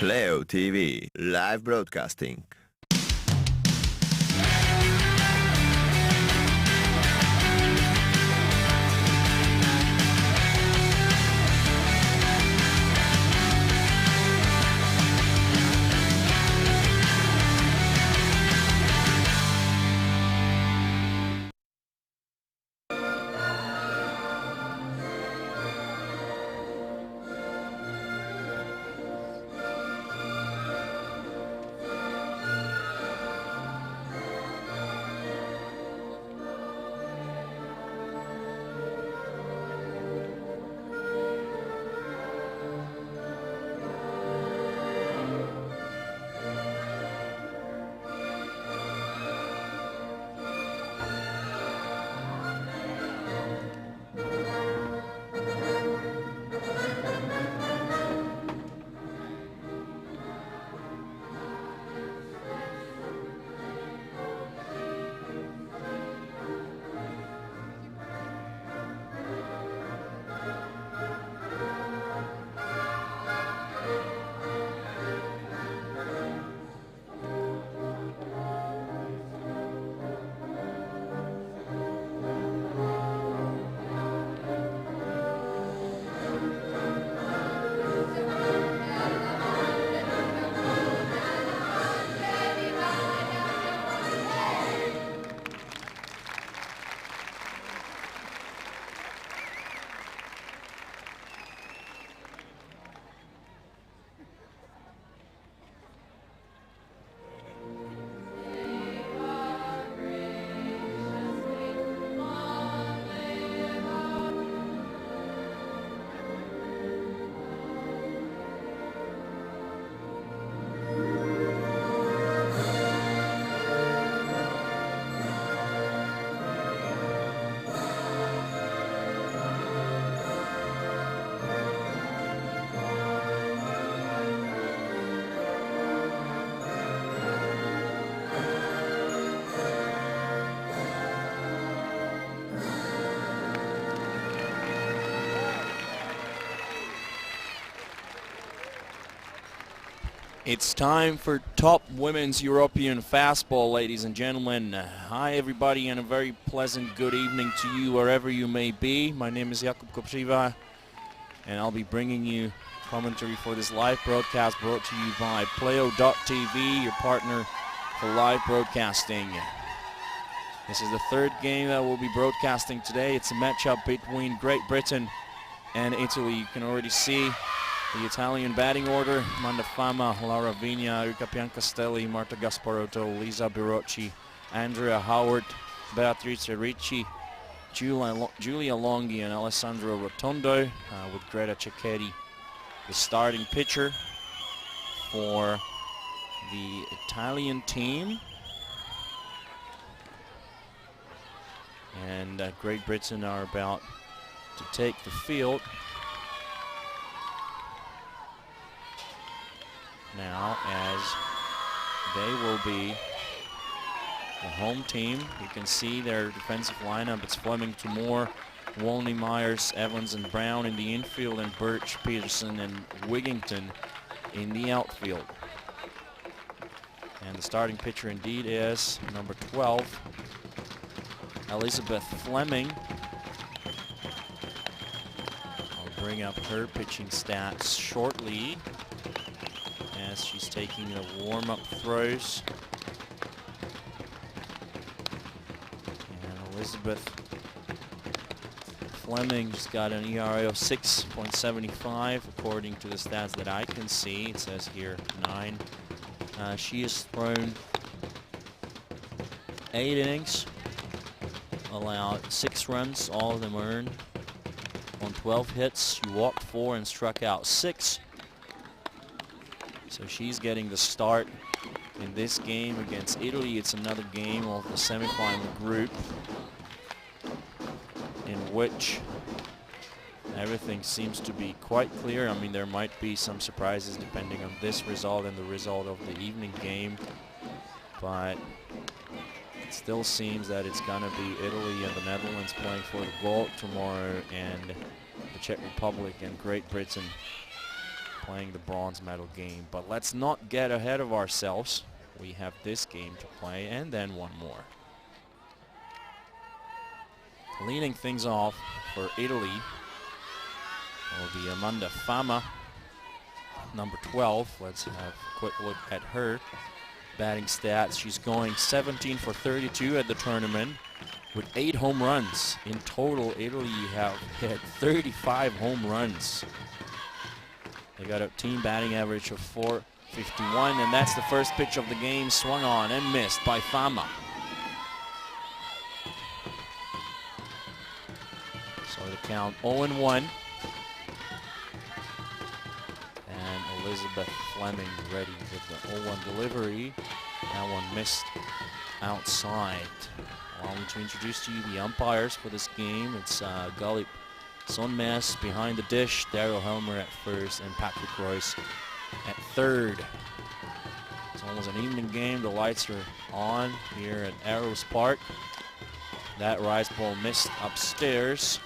Playo.tv live broadcasting. It's time for top women's European fastball, ladies and gentlemen. Hi everybody, and a very pleasant good evening to you wherever you may be. My name is Jakub Kopřiva, and I'll be bringing you commentary for this live broadcast brought to you by Playo.tv, your partner for live broadcasting. This is the third game that we'll be broadcasting today. It's a matchup between Great Britain and Italy. You can already see the Italian batting order: Amanda Fama, Laura Vigna, Erika Piancastelli, Marta Gasparotto, Lisa Birocci, Andrea Howard, Beatrice Ricci, Giulia Longhi, and Alessandro Rotondo, with Greta Cecchetti, the starting pitcher for the Italian team. And Great Britain are about to take the field now, as they will be the home team. You can see their defensive lineup. It's Fleming, Tumor, Wolney, Myers, Evans, and Brown in the infield, and Birch, Peterson, and Wigington in the outfield. And the starting pitcher indeed is number 12, Elizabeth Fleming. I'll bring up her pitching stats shortly, as she's taking the warm-up throws. And Elizabeth Fleming's got an ERA of 6.75 according to the stats that I can see. It says here 9. She has thrown 8 innings, allowed 6 runs, all of them earned on 12 hits. She walked 4 and struck out 6. So she's getting the start in this game against Italy. It's another game of the semifinal group in which everything seems to be quite clear. I mean, there might be some surprises depending on this result and the result of the evening game, but it still seems that it's going to be Italy and the Netherlands playing for the gold tomorrow, and the Czech Republic and Great Britain playing the bronze medal game. But let's not get ahead of ourselves. We have this game to play and then one more. Leading things off for Italy will be Amanda Fama, number 12. Let's have a quick look at her batting stats. She's going 17 for 32 at the tournament with 8 home runs. In total, Italy have hit 35 home runs. They got a team batting average of 451, and that's the first pitch of the game, swung on and missed by Fama. So the count 0-1. And Elizabeth Fleming ready with the 0-1 delivery. That one missed outside. Allow me to introduce to you the umpires for this game. It's Galip Sonmes behind the dish, Daryl Helmer at first, and Patrick Royce at third. It's almost an evening game. The lights are on here at Arrows Park. That rise ball missed upstairs.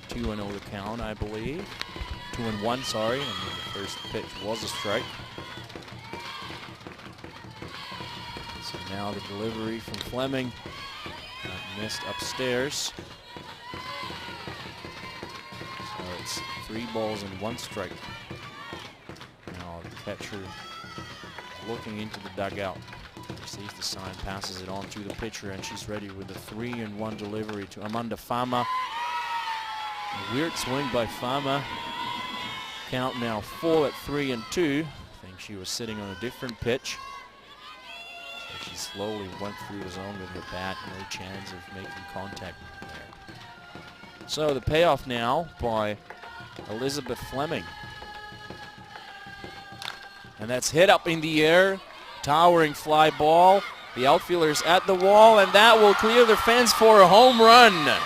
2-0 the count, I believe. 2-1, sorry. And the first pitch was a strike. So now the delivery from Fleming. Missed upstairs. So it's 3 balls and 1 strike. Now the catcher looking into the dugout. Receives the sign, passes it on to the pitcher, and she's ready with the 3-1 delivery to Amanda Fama. A weird swing by Fama. Count now full at 3-2. I think she was sitting on a different pitch. So she slowly went through the zone with her bat. No chance of making contact there. So the payoff now by Elizabeth Fleming. And that's hit up in the air. Towering fly ball. The outfielder's at the wall, and that will clear the fence for a home run.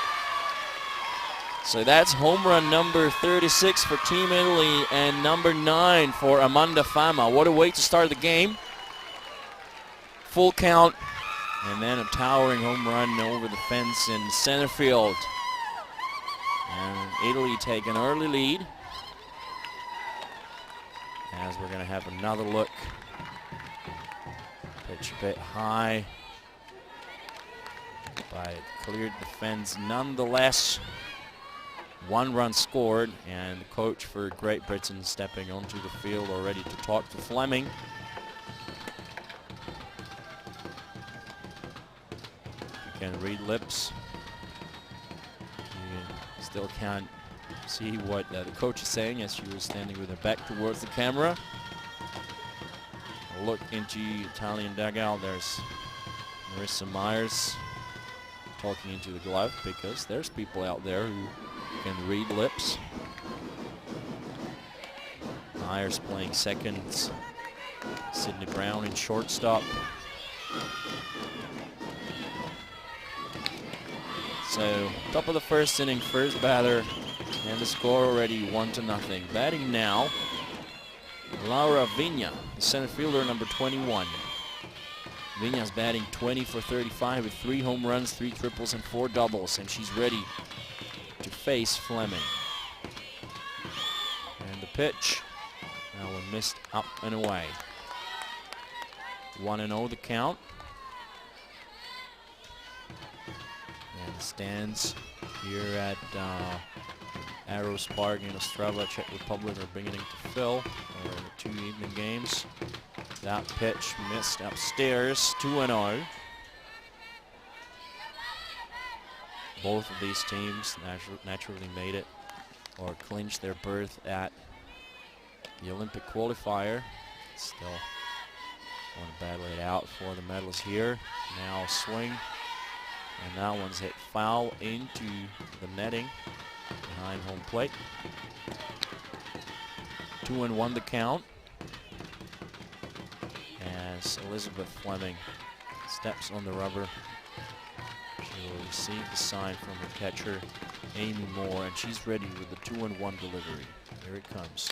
So that's home run number 36 for Team Italy and number 9 for Amanda Fama. What a way to start the game. Full count, and then a towering home run over the fence in center field. And Italy take an early lead. As we're going to have another look. Pitch a bit high, but it cleared the fence nonetheless. 1 run scored, and the coach for Great Britain stepping onto the field already to talk to Fleming. You can read lips. You still can't see what the coach is saying as she was standing with her back towards the camera. A look into Italian dugout. There's Marissa Myers talking into the glove because there's people out there who can read lips. Myers playing seconds. Sydney Brown in shortstop. So top of the first inning, first batter, and the score already 1-0. Batting now, Laura Vigna, the center fielder, number 21. Vigna's batting 20 for 35 with 3 home runs, 3 triples, and 4 doubles, and she's ready to face Fleming. And the pitch, that one missed up and away. 1-0 the count. And the stands here at Arrows Park in Ostrava, Czech Republic, are beginning to fill for the 2 evening games. That pitch missed upstairs, 2-0. Both of these teams naturally made it or clinched their berth at the Olympic qualifier. Still want to battle it out for the medals here. Now swing, and that one's hit foul into the netting behind home plate. 2-1 the count. As Elizabeth Fleming steps on the rubber, she will receive the sign from her catcher, Amy Moore, and she's ready with the 2-1 delivery. Here it comes.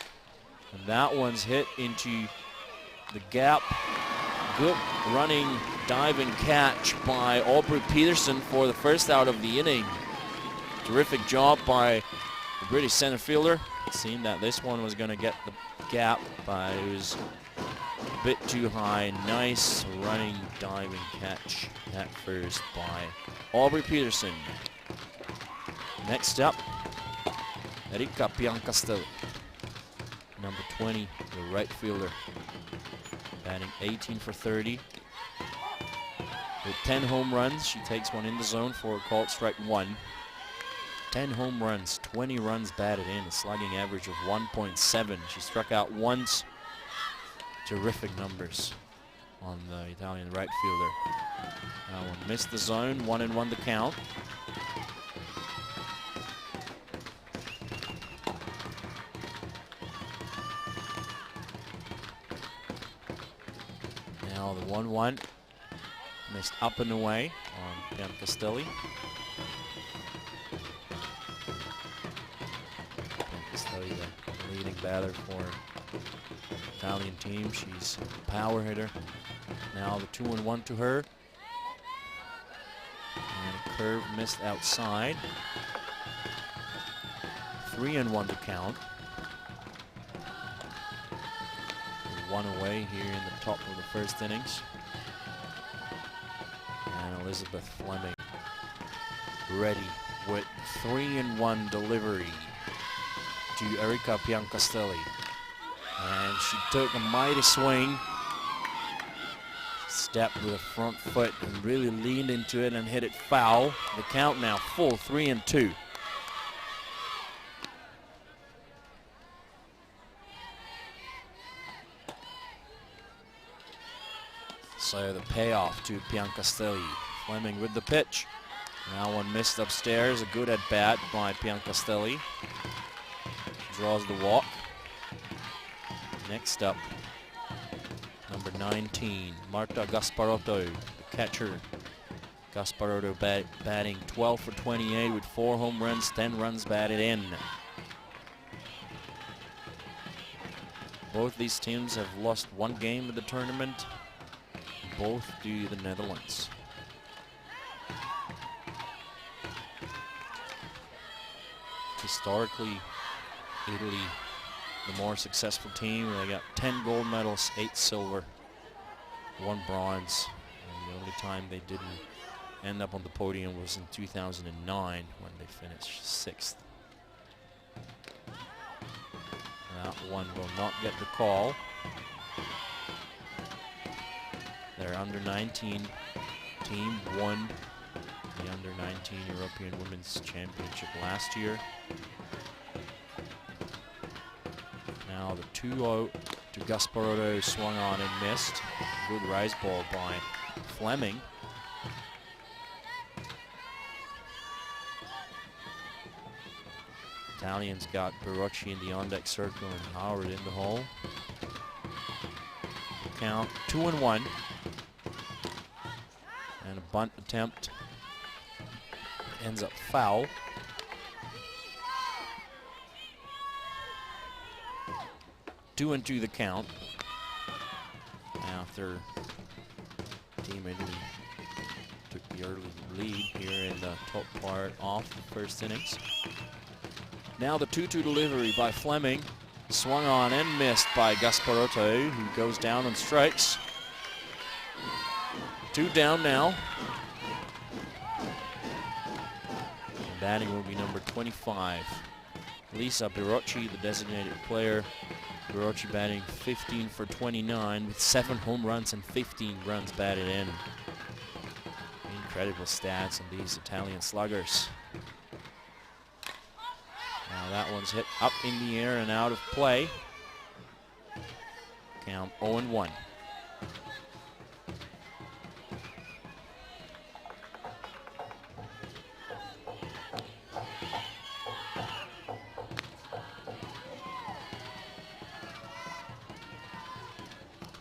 And that one's hit into the gap. Good running, diving catch by Aubrey Peterson for the first out of the inning. Terrific job by the British center fielder. It seemed that this one was going to get the gap, but it was a bit too high. Nice running, diving catch at first by Aubrey Peterson. Next up, Erika Piancastelli, number 20, the right fielder, batting 18 for 30. With 10 home runs, she takes one in the zone for a called strike 1. 10 home runs, 20 runs batted in, a slugging average of 1.7. She struck out once. Terrific numbers on the Italian right fielder. That one missed the zone, 1-1 the count. Now the 1-1 missed up and away on Piancastelli. Piancastelli, the leading batter for Italian team. She's a power hitter. Now the 2-1 to her. And a curve missed outside. 3-1 to count. One away here in the top of the first innings. And Elizabeth Fleming ready with 3-1 delivery to Erika Piancastelli. And she took a mighty swing, stepped with a front foot and really leaned into it and hit it foul. The count now full, 3-2. So the payoff to Piancastelli. Fleming with the pitch. Now one missed upstairs, a good at bat by Piancastelli. Draws the walk. Next up, number 19, Marta Gasparotto, the catcher. Gasparotto batting 12 for 28 with 4 home runs, 10 runs batted in. Both these teams have lost one game in the tournament. Both do the Netherlands. Historically, Italy, the more successful team. They got 10 gold medals, 8 silver, 1 bronze. And the only time they didn't end up on the podium was in 2009 when they finished 6th. That one will not get the call. Their under-19 team won the under-19 European Women's Championship last year. Now the 2-0 to Gasparotto, swung on and missed. Good rise ball by Fleming. Italians got Barocci in the on-deck circle and Howard in the hole. Count 2-1. And a bunt attempt ends up foul. Two and 2 the count. After Team Italy took the early lead here in the top part off the first innings. Now the 2-2 delivery by Fleming. Swung on and missed by Gasparotto, who goes down and strikes. 2 down now. And batting will be number 25. Lisa Barocci, the designated player. Barocci batting 15 for 29 with 7 home runs and 15 runs batted in. Incredible stats on these Italian sluggers. Now that one's hit up in the air and out of play. Count 0-1.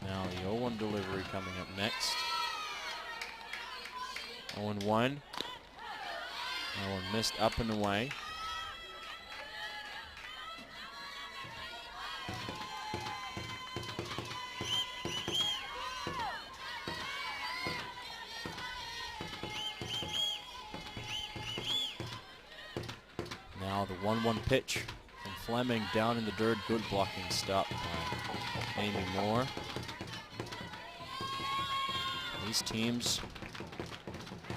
Now the 0-1 delivery coming up next. 0-1. That one missed up and away. Now the 1-1 pitch from Fleming down in the dirt. Good blocking stop by Amy Moore. These teams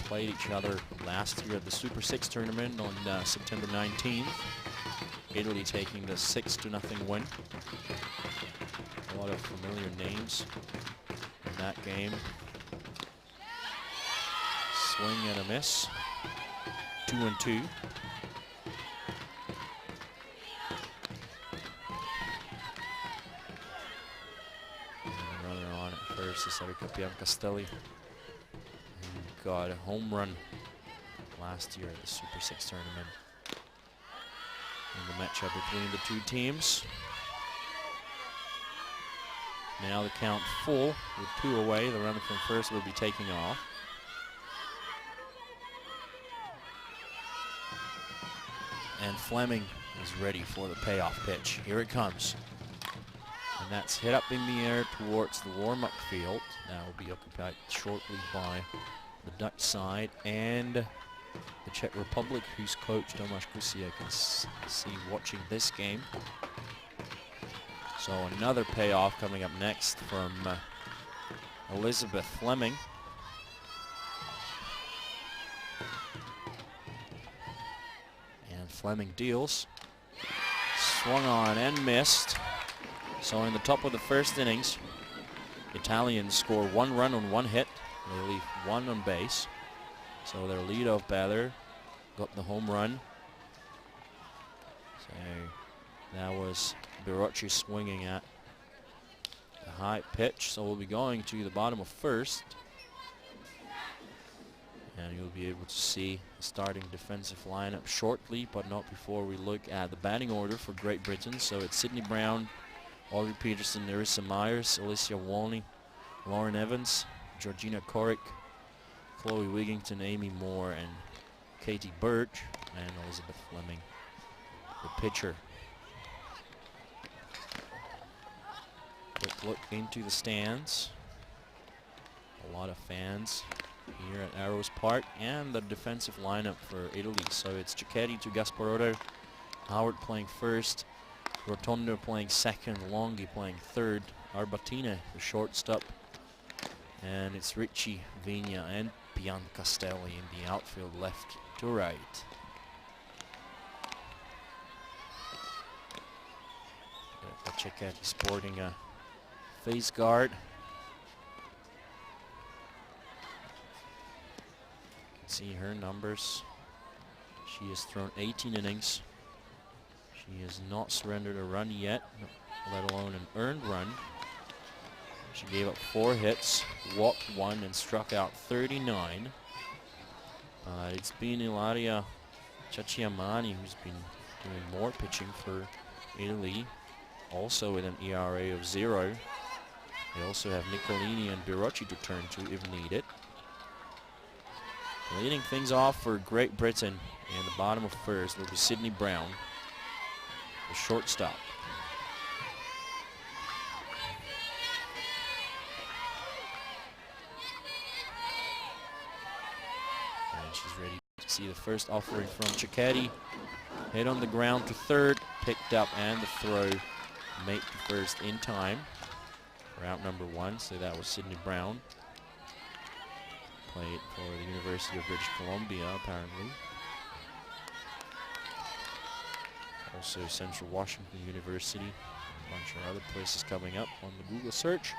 played each other last year at the Super 6 tournament on September 19th. Italy taking the 6-0 win. A lot of familiar names in that game. Swing and a miss. 2-2. Runner on at first is Erika Piancastelli. Got a home run last year at the Super 6 tournament. In the matchup between the two teams. Now the count full with 2 away. The runner from first will be taking off. And Fleming is ready for the payoff pitch. Here it comes. And that's hit up in the air towards the warm-up field. That will be occupied shortly by the Dutch side and the Czech Republic, whose coach Tomáš Kusia can see watching this game. So another payoff coming up next from Elizabeth Fleming. And Fleming deals. Swung on and missed. So in the top of the first innings, Italians score 1 run on 1 hit. They leave 1 on base. So their leadoff batter got the home run. So that was Birocci swinging at the high pitch. So we'll be going to the bottom of first. And you'll be able to see the starting defensive lineup shortly, but not before we look at the batting order for Great Britain. So it's Sydney Brown, Audrey Peterson, Nerissa Myers, Alicia Walney, Lauren Evans, Georgina Corrick, Chloe Wigington, Amy Moore, and Katie Birch, and Elizabeth Fleming, the pitcher. Quick look into the stands. A lot of fans here at Arrows Park, and the defensive lineup for Italy. So it's Cicchetti to Gasparotto, Howard playing first, Rotondo playing second, Longhi playing third, Arbatine the shortstop, and it's Ricci, Vigna, and Piancastelli in the outfield left to right. Cicchetti sporting a face guard. You can see her numbers. She has thrown 18 innings. She has not surrendered a run yet, let alone an earned run. She gave up 4 hits, walked 1, and struck out 39. It's been Ilaria Cacciamani who's been doing more pitching for Italy, also with an ERA of 0. They also have Nicolini and Birocci to turn to if needed. Leading things off for Great Britain in the bottom of first will be Sydney Brown, the shortstop. And she's ready to see the first offering from Cicchetti. Hit on the ground to third, picked up, and the throw made to first in time for out number 1. So that was Sydney Brown. Played for the University of British Columbia, apparently. Also Central Washington University. A bunch of other places coming up on the Google search.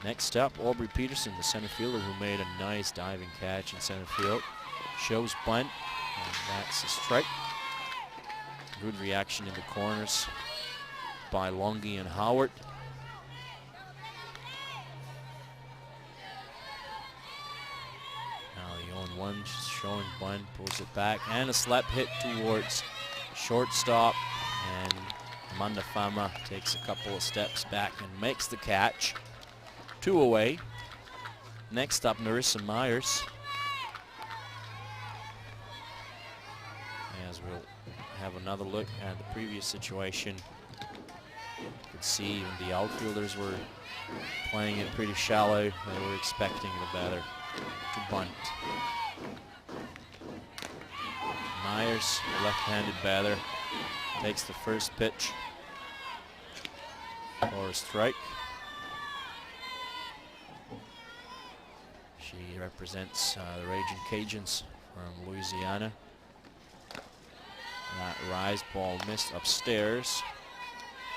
Next up, Aubrey Peterson, the center fielder, who made a nice diving catch in center field. Shows bunt, and that's a strike. Good reaction in the corners by Longhi and Howard. Now the 0-1, just showing bunt, pulls it back, and a slap hit towards shortstop, and Amanda Fama takes a couple of steps back and makes the catch. 2 away. Next up, Nerissa Myers. As we'll have another look at the previous situation, you could see even the outfielders were playing it pretty shallow. They were expecting the batter to bunt. Myers, left-handed batter, takes the first pitch for a strike. She represents the Raging Cajuns from Louisiana. That rise ball missed upstairs.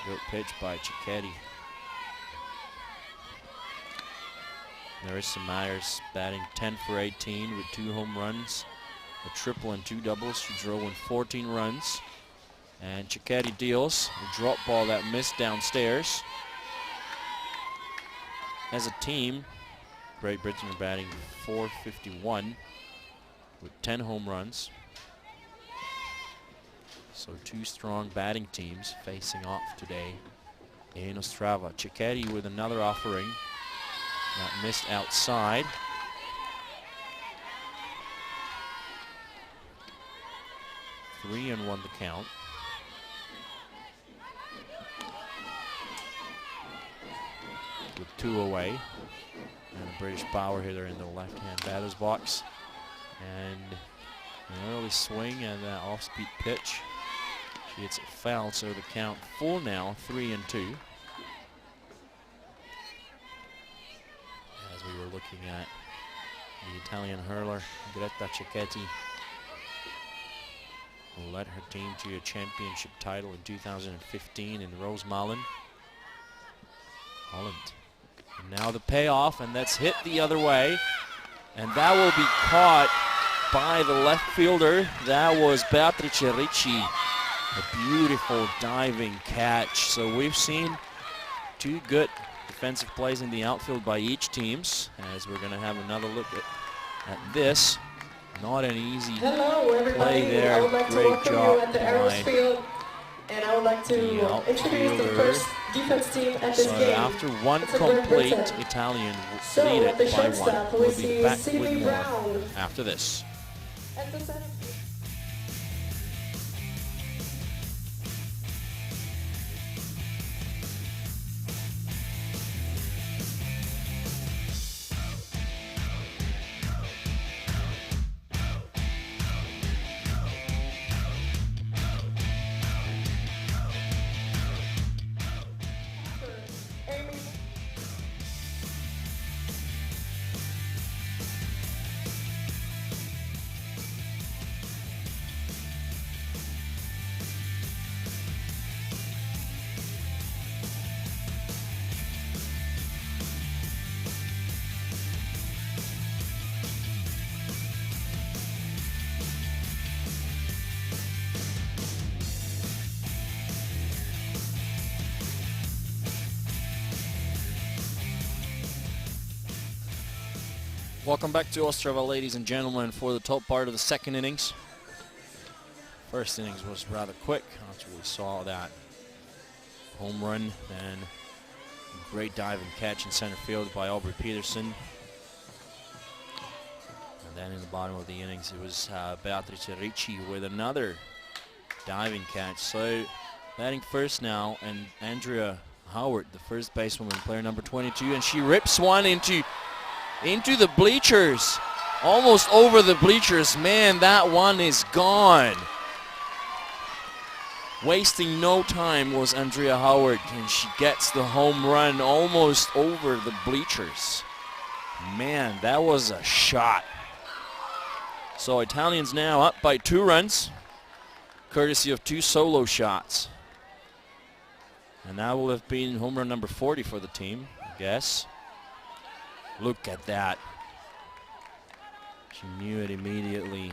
Good pitch by Cicchetti. Marissa Myers batting 10 for 18 with 2 home runs, a triple and 2 doubles. She drove in 14 runs. And Cicchetti deals a drop ball that missed downstairs. As a team, Great Britain are batting 451 with 10 home runs. So 2 strong batting teams facing off today in Ostrava. Cicchetti with another offering that missed outside. Three and 1 the count. With 2 away. And a British power hitter in the left-hand batter's box. And an early swing and that off-speed pitch. She hits it foul, so the count full now, 3 and 2. As we were looking at the Italian hurler, Greta Cicchetti, who led her team to a championship title in 2015 in Rosemalen, Holland. And now the payoff, and that's hit the other way. And that will be caught by the left fielder. That was Beatrice Ricci. A beautiful diving catch. So we've seen 2 good defensive plays in the outfield by each teams, as we're going to have another look at this. Not an easy play there. I would like Great to welcome job you at the Arrows Field, and I would like to introduce the first defense team at this so game. after one It's a complete, Great Britain. Italian So lead at the it by 1. shortstop, we We'll be see back C.B. with more Brown. after this. At the center. Welcome back to Ostrava, ladies and gentlemen, for the top part of the second innings. First innings was rather quick after we saw that home run and great diving catch in center field by Aubrey Peterson. And then in the bottom of the innings, it was Beatrice Ricci with another diving catch. So batting first now, and Andrea Howard, the first basewoman, player number 22, and she rips one into the bleachers, almost over the bleachers. Man, that one is gone. Wasting no time was Andrea Howard, and she gets the home run almost over the bleachers. Man, that was a shot. So Italians now up by 2 runs, courtesy of 2 solo shots. And that will have been home run number 40 for the team, I guess. Look at that. She knew it immediately. You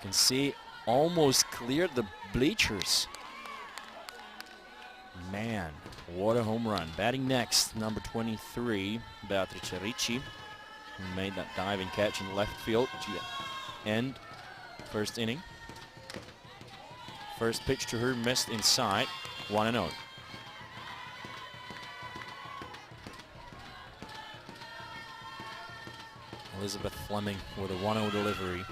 can see almost cleared the bleachers. Man, what a home run. Batting next, number 23, Beatrice Ricci, who made that diving catch in left field to end first inning. First pitch to her missed inside, 1-0. Elizabeth Fleming with a 1-0 delivery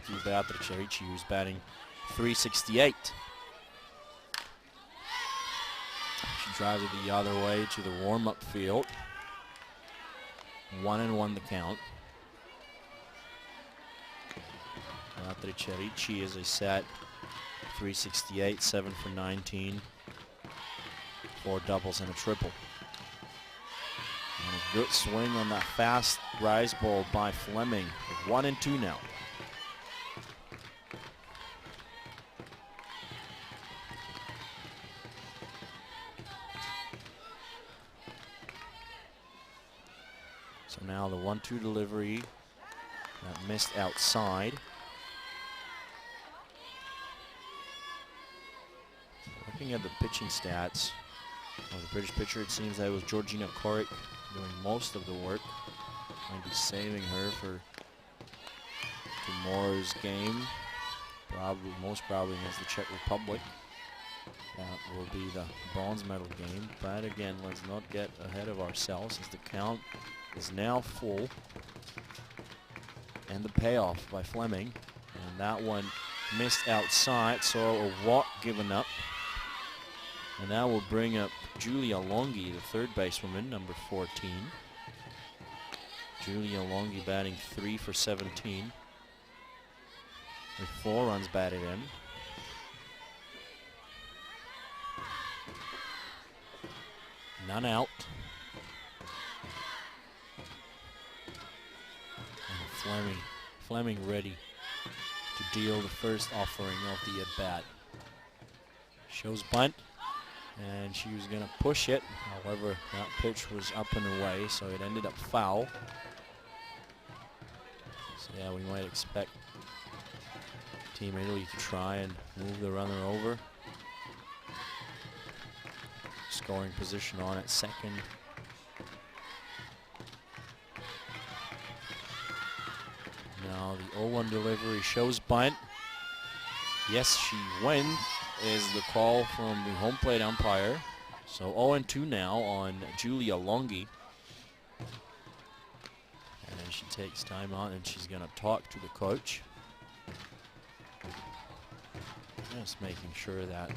to Beatrice Ricci, who's batting .368. She drives it the other way to the warm-up field. 1-1 the count. Beatrice Ricci, as I said, 368, 7 for 19, 4 doubles and a triple. And a good swing on that fast rise ball by Fleming. 1 and 2 now. So now the 1-2 delivery that missed outside. Looking at the pitching stats of the British pitcher, it seems that it was Georgina Korik doing most of the work. Might be saving her for tomorrow's game, most probably against the Czech Republic. That will be the bronze medal game. But again, let's not get ahead of ourselves, as the count is now full. And the payoff by Fleming. And that one missed outside, so a walk given up. And that will bring up Julia Longhi, the third basewoman, number 14. Julia Longhi batting 3 for 17. With 4 runs batted in. None out. And Fleming ready to deal the first offering of the at-bat. Shows bunt, and she was going to push it. However, that pitch was up and away, so it ended up foul. So yeah, we might expect Team Italy to try and move the runner over. Scoring position on at second. Now the 0-1 delivery shows bunt. Yes, she went, is the call from the home plate umpire. So 0-2 now on Julia Longhi. And she takes time out and she's going to talk to the coach. Just making sure that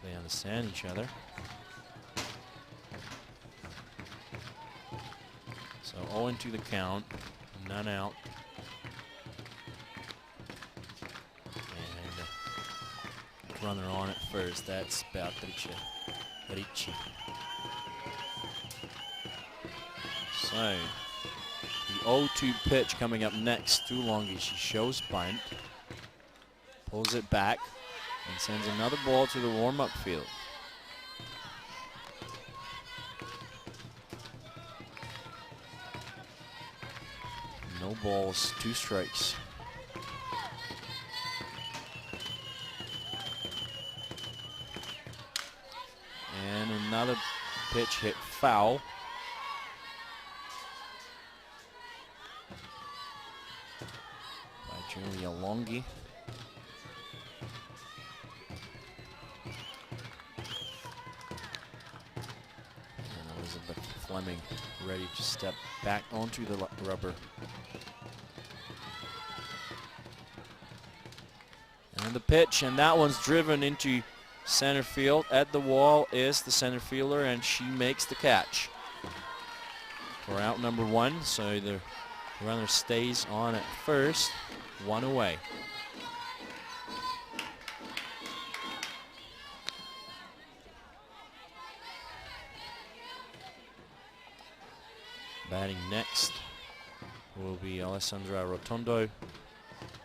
they understand each other. So 0-2 the count, none out. And runner on at first, that's Beatrice Ricci. So the 0-2 pitch coming up next to Longhi. She shows bunt, pulls it back, and sends another ball to the warm-up field. No balls, 2 strikes. And another pitch hit foul. By Julia Longhi. And Elizabeth Fleming ready to step back onto the rubber. And the pitch, and that one's driven into center field. At the wall is the center fielder, and she makes the catch for out number 1. So the runner stays on at first, 1 away. Batting next will be Alessandra Rotondo,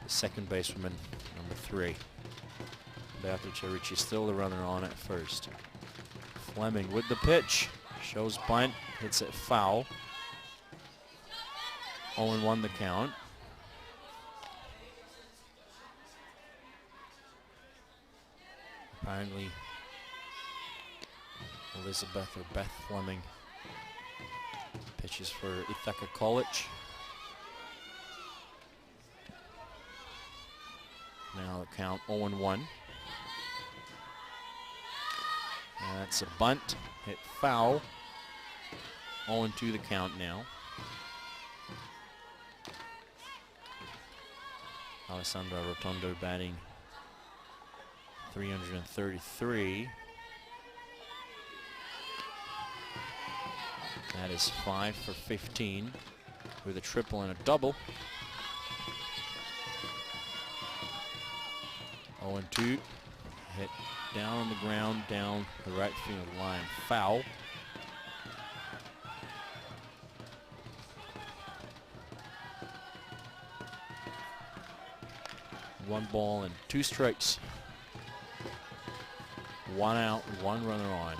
the second basewoman, number 3. Beatrice Ricci still the runner on at first. Fleming with the pitch, shows bunt, hits it foul. 0-1 the count. Apparently Elizabeth or Beth Fleming pitches for Ithaca College. Now the count 0-1. And that's a bunt, hit foul. 0-2 the count now. Alessandra Rotondo batting 333. That is 5 for 15 with a triple and a double. 0-2. Hit down on the ground, down the right field line. Foul. One ball and 2 strikes. 1 out, 1 runner on.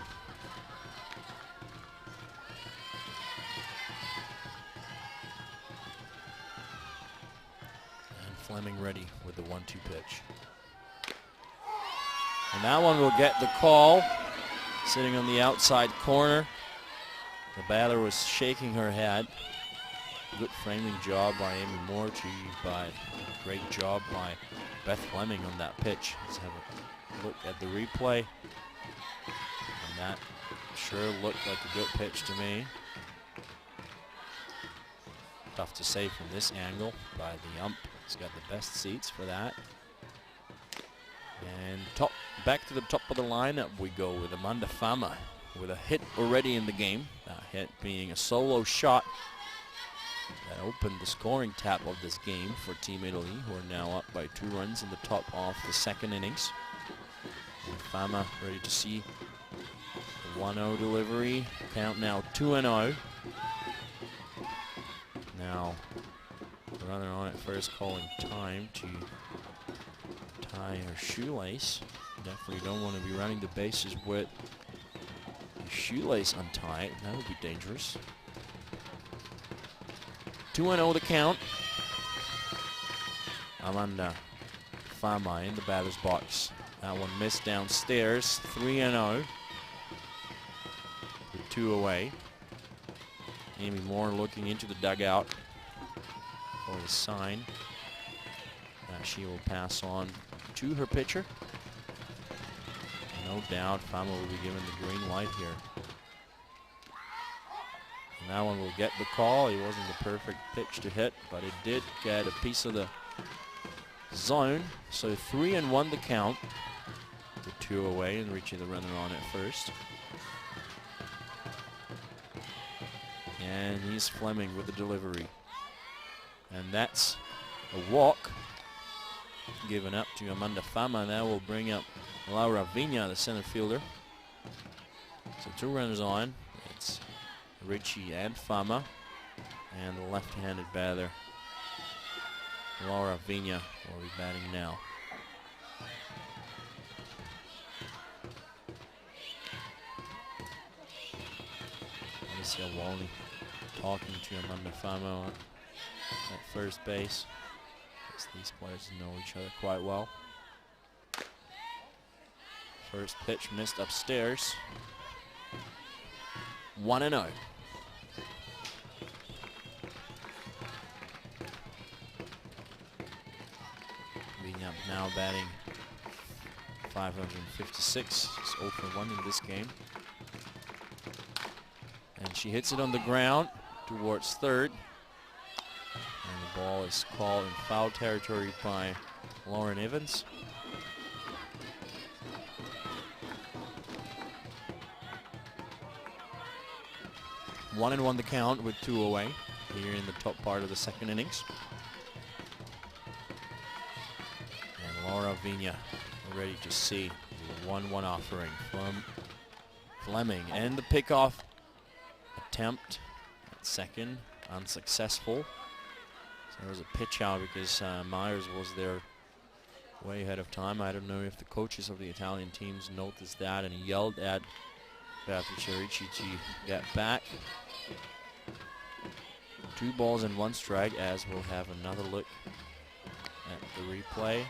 And Fleming ready with the 1-2 pitch. And that one will get the call. Sitting on the outside corner. The batter was shaking her head. Good framing job by Amy Moore, by a great job by Beth Fleming on that pitch. Let's have a look at the replay. And that sure looked like a good pitch to me. Tough to say from this angle by the ump. He's got the best seats for that. And back to the top of the lineup we go with Amanda Fama with a hit already in the game. That hit being a solo shot that opened the scoring tap of this game for Team Italy, who are now up by 2 runs in the top of the 2nd innings. And Fama ready to see the 1-0 delivery. Count now 2-0. Now the runner on at first calling time to tie her shoelace. Definitely don't want to be running the bases with your shoelace untied. That would be dangerous. 2-0 the count. Amanda Fama in the batter's box. That one missed downstairs. 3-0. With 2 away. Amy Moore looking into the dugout for the sign that she will pass on to her pitcher. No doubt Fama will be given the green light here. And that one will get the call. It wasn't the perfect pitch to hit, but it did get a piece of the zone. So 3-1 the count. With 2 away and reaching the runner on at first. And he's Fleming with the delivery. And that's a walk given up to Amanda Fama. That will bring up Laura Vigna, the center fielder. So 2 runners on. It's Ritchie and Fama. And the left-handed batter, Laura Vigna, will be batting now. Alicia Walney talking to Amanda Fama at first base. These players know each other quite well. First pitch missed upstairs. 1-0. Vigna now batting 556. She's 0 for 1 in this game. And she hits it on the ground towards third. And the ball is called in foul territory by Lauren Evans. One and 1 the count with 2 away here in the top part of the 2nd innings. And Laura Vigna ready to see the 1-1 offering from Fleming. And the pickoff attempt at second, unsuccessful. So there was a pitch out because Myers was there way ahead of time. I don't know if the coaches of the Italian teams noticed that and yelled at Beatrice Ricci to get back. 2 balls and 1 strike, as we'll have another look at the replay.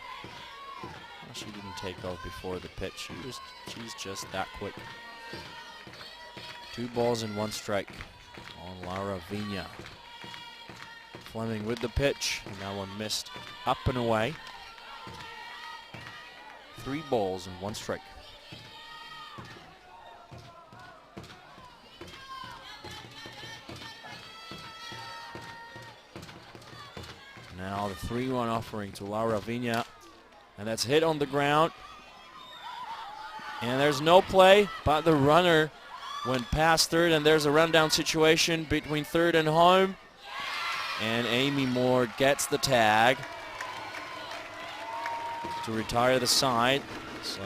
Well, she didn't take off before the pitch. She's just that quick. 2 balls and 1 strike on Laura Vigna. Fleming with the pitch, and that one missed up and away. 3 balls and 1 strike. Now the 3-1 offering to Laura Vigna, and that's hit on the ground. And there's no play, but the runner went past third, and there's a rundown situation between third and home. And Amy Moore gets the tag. to retire the side. So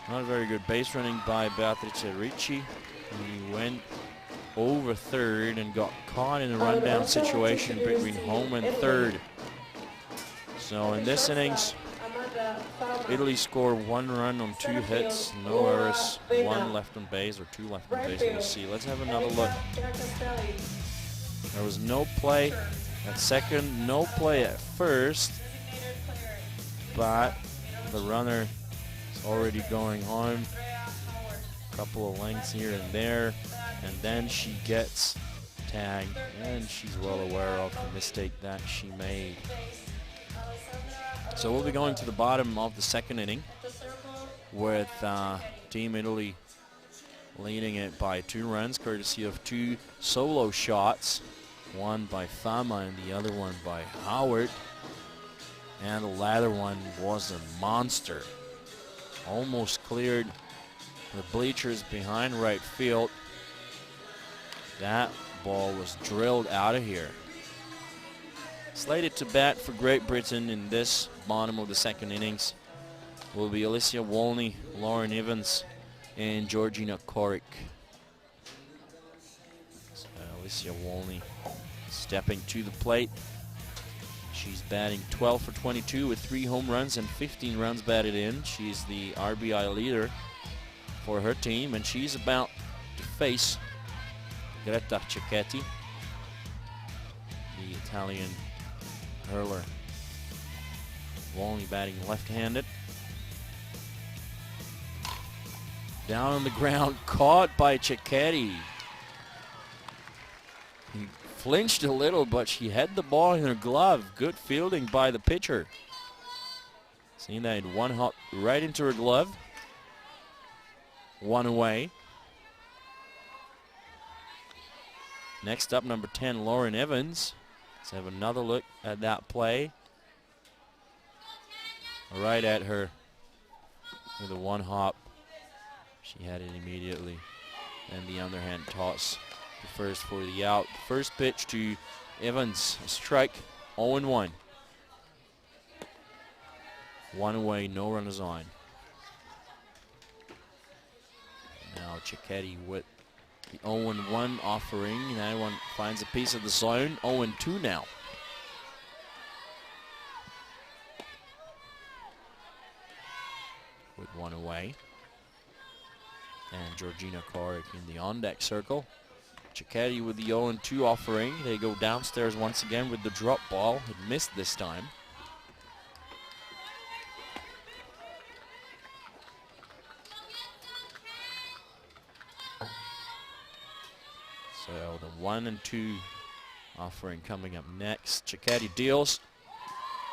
not a very good base running by Beatrice Ricci. He went over third and got caught in a rundown situation between home and third. So in this innings, Italy scored 1 run on 2 hits, no errors, 1 left on base or 2 left on base. We'll see. Let's have another look. There was no play at second, no play at first, but the runner is already going home. A couple of lengths here and there, and then she gets tagged, and she's well aware of the mistake that she made. So we'll be going to the bottom of the second inning with Team Italy leading it by 2 runs, courtesy of 2 solo shots, one by Fama and the other one by Howard. And the latter one was a monster. Almost cleared the bleachers behind right field. That ball was drilled out of here. Slated to bat for Great Britain in this bottom of the second innings will be Alicia Wolny, Lauren Evans, and Georgina Korik. So Alicia Wolny stepping to the plate. She's batting 12 for 22 with 3 home runs and 15 runs batted in. She's the RBI leader for her team, and she's about to face Greta Cecchetti, the Italian hurler. Wolny batting left-handed. Down on the ground, caught by Cecchetti. He flinched a little, but she had the ball in her glove. Good fielding by the pitcher. Seeing that in one hop right into her glove. 1 away. Next up, number 10, Lauren Evans. Let's have another look at that play. Right at her with a 1 hop. She had it immediately. And the underhand toss to first for the out. First pitch to Evans, a strike, 0-1. 1 away, no runners on. Now Cecchetti with the 0-1 offering. That one finds a piece of the zone. 0-2 now. With 1 away. And Georgina Korik in the on-deck circle. Cecchetti with the 0-2 offering. They go downstairs once again with the drop ball. It missed this time. So the 1-2 offering coming up next. Cecchetti deals.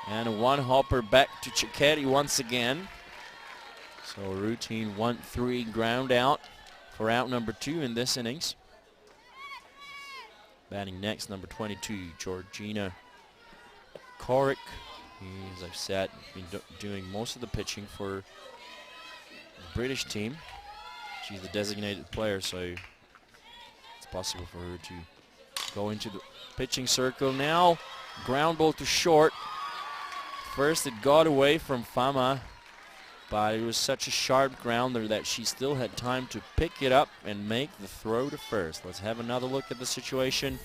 And a 1-hopper back to Cecchetti once again. So a routine 1-3 ground out for out number 2 in this innings. Batting next, number 22, Georgina Korik. As I've said, been doing most of the pitching for the British team. She's the designated player, so it's possible for her to go into the pitching circle now. Ground ball to short. First it got away from Fama, but it was such a sharp grounder that she still had time to pick it up and make the throw to first. Let's have another look at the situation.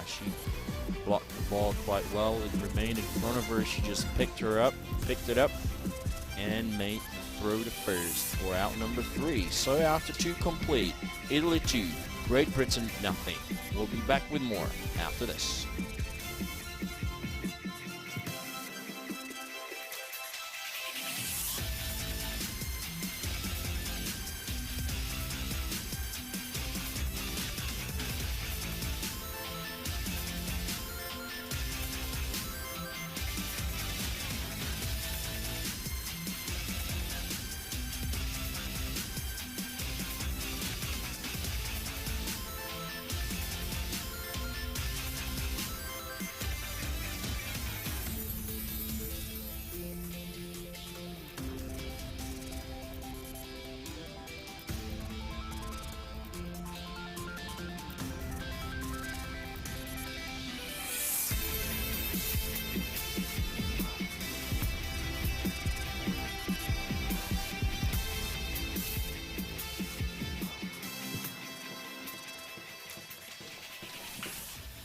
She blocked the ball quite well. It remained in front of her. She just picked it up, and made the throw to first for out number 3. So after 2 complete, Italy 2, Great Britain nothing. We'll be back with more after this.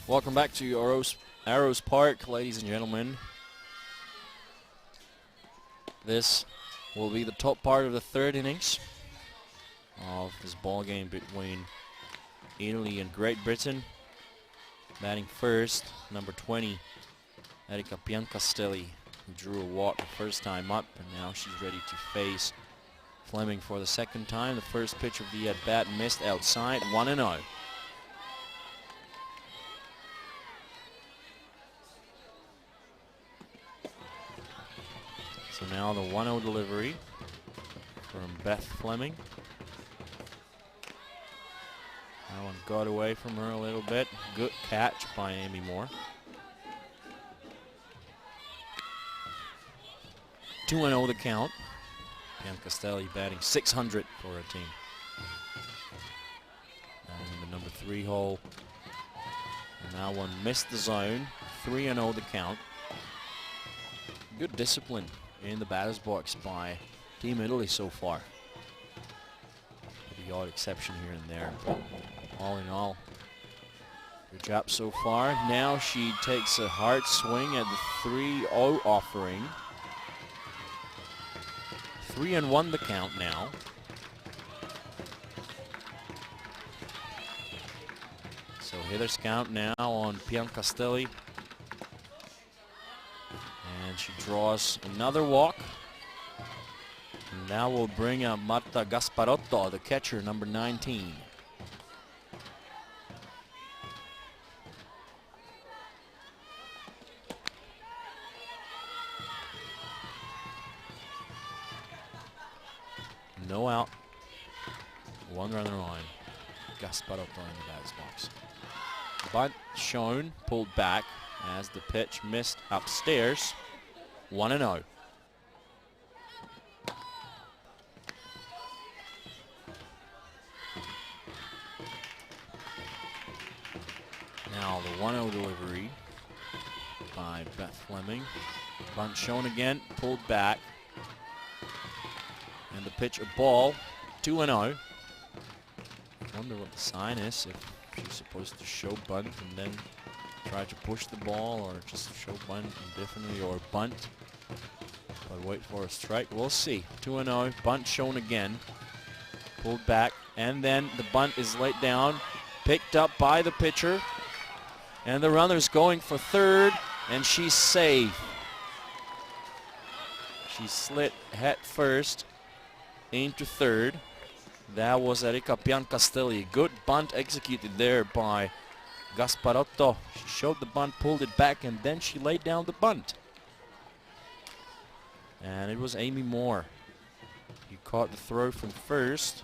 Welcome back to Arrows Park, ladies and gentlemen. This will be the top part of the third innings of this ball game between Italy and Great Britain. Batting first, number 20, Erika Piancastelli, who drew a walk the first time up, and now she's ready to face Fleming for the second time. The first pitch of the at-bat missed outside, 1-0. So now the 1-0 delivery from Beth Fleming. That one got away from her a little bit. Good catch by Amy Moore. 2-0 the count. Piancastelli batting 600 for her team. Down in the number 3 hole. And that one missed the zone. 3-0 the count. Good discipline in the batter's box by Team Italy so far. The odd exception here and there, but all in all, good job so far. Now she takes a hard swing at the 3-0 offering. 3-1 the count now. So hitter's count now on Piancastelli. And she draws another walk. And now we'll bring out Marta Gasparotto, the catcher, number 19. No out. One runner on. Gasparotto in the batter's box. The bunt shown, pulled back as the pitch missed upstairs. 1-0. Now the 1-0 delivery by Beth Fleming. Bunt shown again, pulled back. And the pitch a ball, 2-0. I wonder what the sign is, if she's supposed to show bunt and then try to push the ball, or just show bunt indefinitely, or bunt but wait for a strike. We'll see. 2-0, bunt shown again, pulled back, and then the bunt is laid down, picked up by the pitcher, and the runner's going for third, and she's safe. She slid head first into third. That was Erika Piancastelli. Good bunt executed there by Gasparotto. She showed the bunt, pulled it back, and then she laid down the bunt. And it was Amy Moore. You caught the throw from first.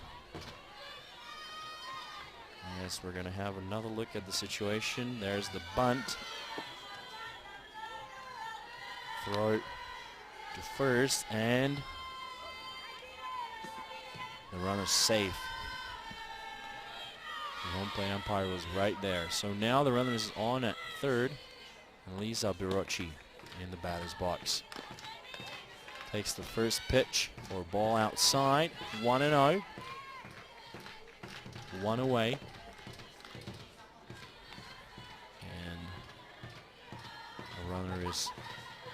Yes, we're going to have another look at the situation. There's the bunt. Throw to first, and the runner's safe. The home plate umpire was right there. So now the runner is on at third. And Lisa Birocci in the batter's box. Takes the first pitch for a ball outside. 1-0. One away. And the runner is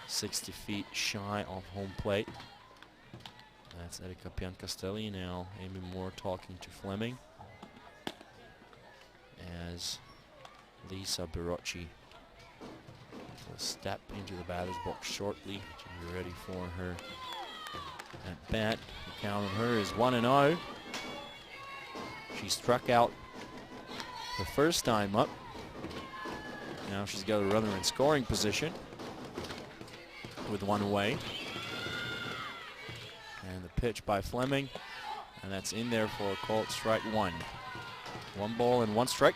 60 feet shy of home plate. That's Erika Piancastelli. Now Amy Moore talking to Fleming as Lisa Birocci will step into the batter's box shortly to be ready for her at bat. The count on her is 1-0. She struck out the first time up. Now she's got a runner in scoring position with one away. And the pitch by Fleming, and that's in there for a called strike one. 1 ball and 1 strike.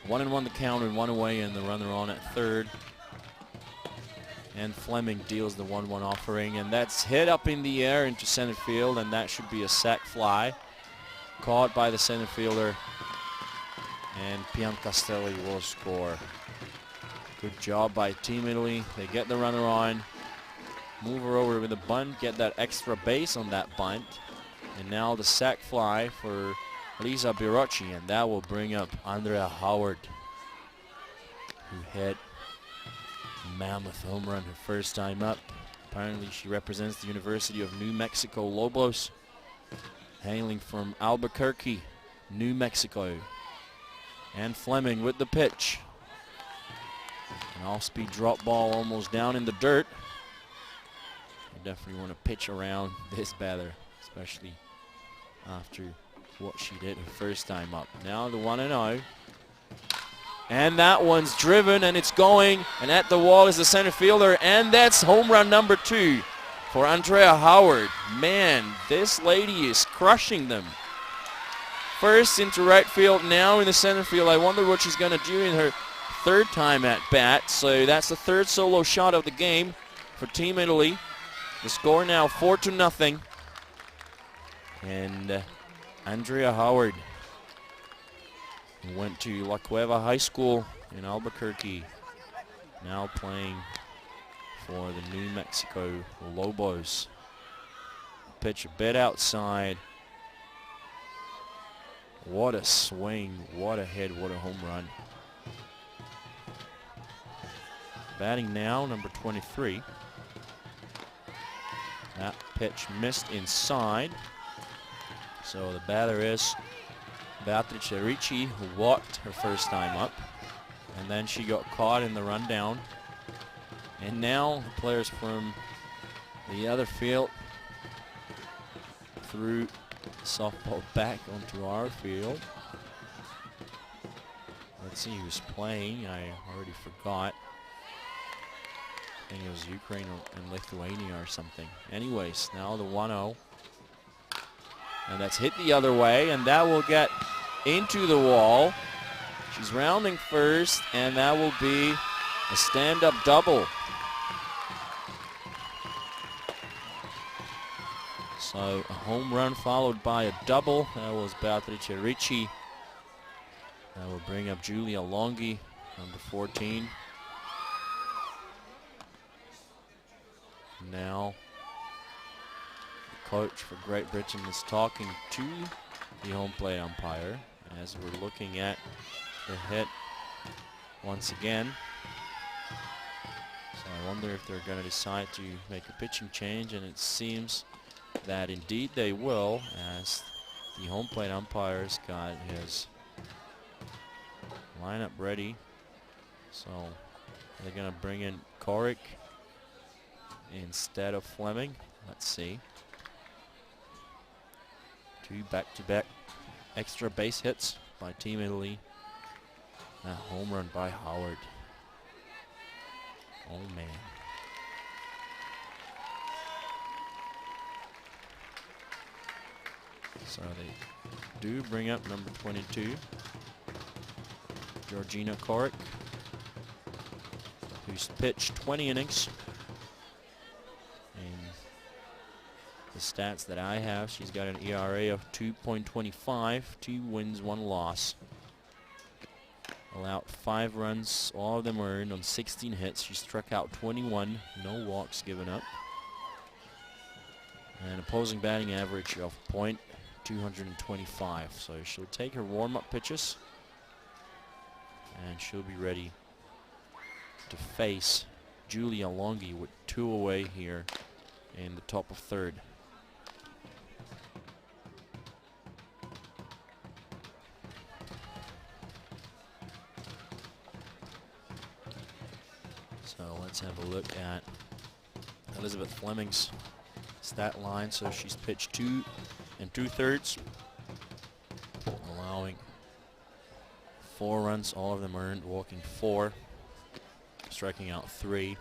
One and 1 the count, and 1 away, and the runner on at third. And Fleming deals the 1-1 offering, and that's hit up in the air into center field, and that should be a sac fly. Caught by the center fielder, and Piancastelli will score. Good job by Team Italy. They get the runner on, move her over with a bunt, get that extra base on that bunt, And now the sac fly for Lisa Birocci, and that will bring up Andrea Howard, who hit a mammoth home run her first time up. Apparently she represents the University of New Mexico Lobos, hailing from Albuquerque, New Mexico. And Fleming with the pitch. An off-speed drop ball almost down in the dirt. You definitely want to pitch around this batter, especially after what she did her first time up. Now the 1-0. And that one's driven, and it's going, and at the wall is the center fielder, and that's home run number 2 for Andrea Howard. Man, this lady is crushing them. First into right field, now in the center field. I wonder what she's going to do in her third time at bat. So that's the third solo shot of the game for Team Italy. The score now 4-0. And Andrea Howard, who went to La Cueva High School in Albuquerque, now playing for the New Mexico Lobos. Pitch a bit outside. What a swing, what a hit, what a home run. Batting now, number 23. That pitch missed inside. So the batter is Beatrice Ricci, who walked her first time up. And then she got caught in the rundown. And now the players from the other field threw the softball back onto our field. Let's see who's playing. I already forgot. I think it was Ukraine and Lithuania or something. Anyways, now the 1-0. And that's hit the other way, and that will get into the wall. She's rounding first, and that will be a stand-up double. So a home run followed by a double. That was Beatrice Ricci. That will bring up Giulia Longhi, number 14. Now the coach for Great Britain is talking to the home plate umpire as we're looking at the hit once again. So I wonder if they're going to decide to make a pitching change, and it seems that indeed they will, as the home plate umpire's got his lineup ready. So they're going to bring in Korik instead of Fleming. Let's see. 2 back-to-back extra base hits by Team Italy. A home run by Howard. Oh man. So they do bring up number 22, Georgina Korik, who's pitched 20 innings. And the stats that I have, she's got an ERA of 2.25, 2 wins, 1 loss. Allowed 5 runs, all of them earned on 16 hits. She struck out 21, no walks given up. An opposing batting average of .225. So she'll take her warm-up pitches, and she'll be ready to face Giulia Longhi with 2 away here in the top of 3rd. So let's have a look at Elizabeth Fleming's stat line. So she's pitched 2 2/3, allowing 4 runs, all of them earned, walking 4, striking out 3,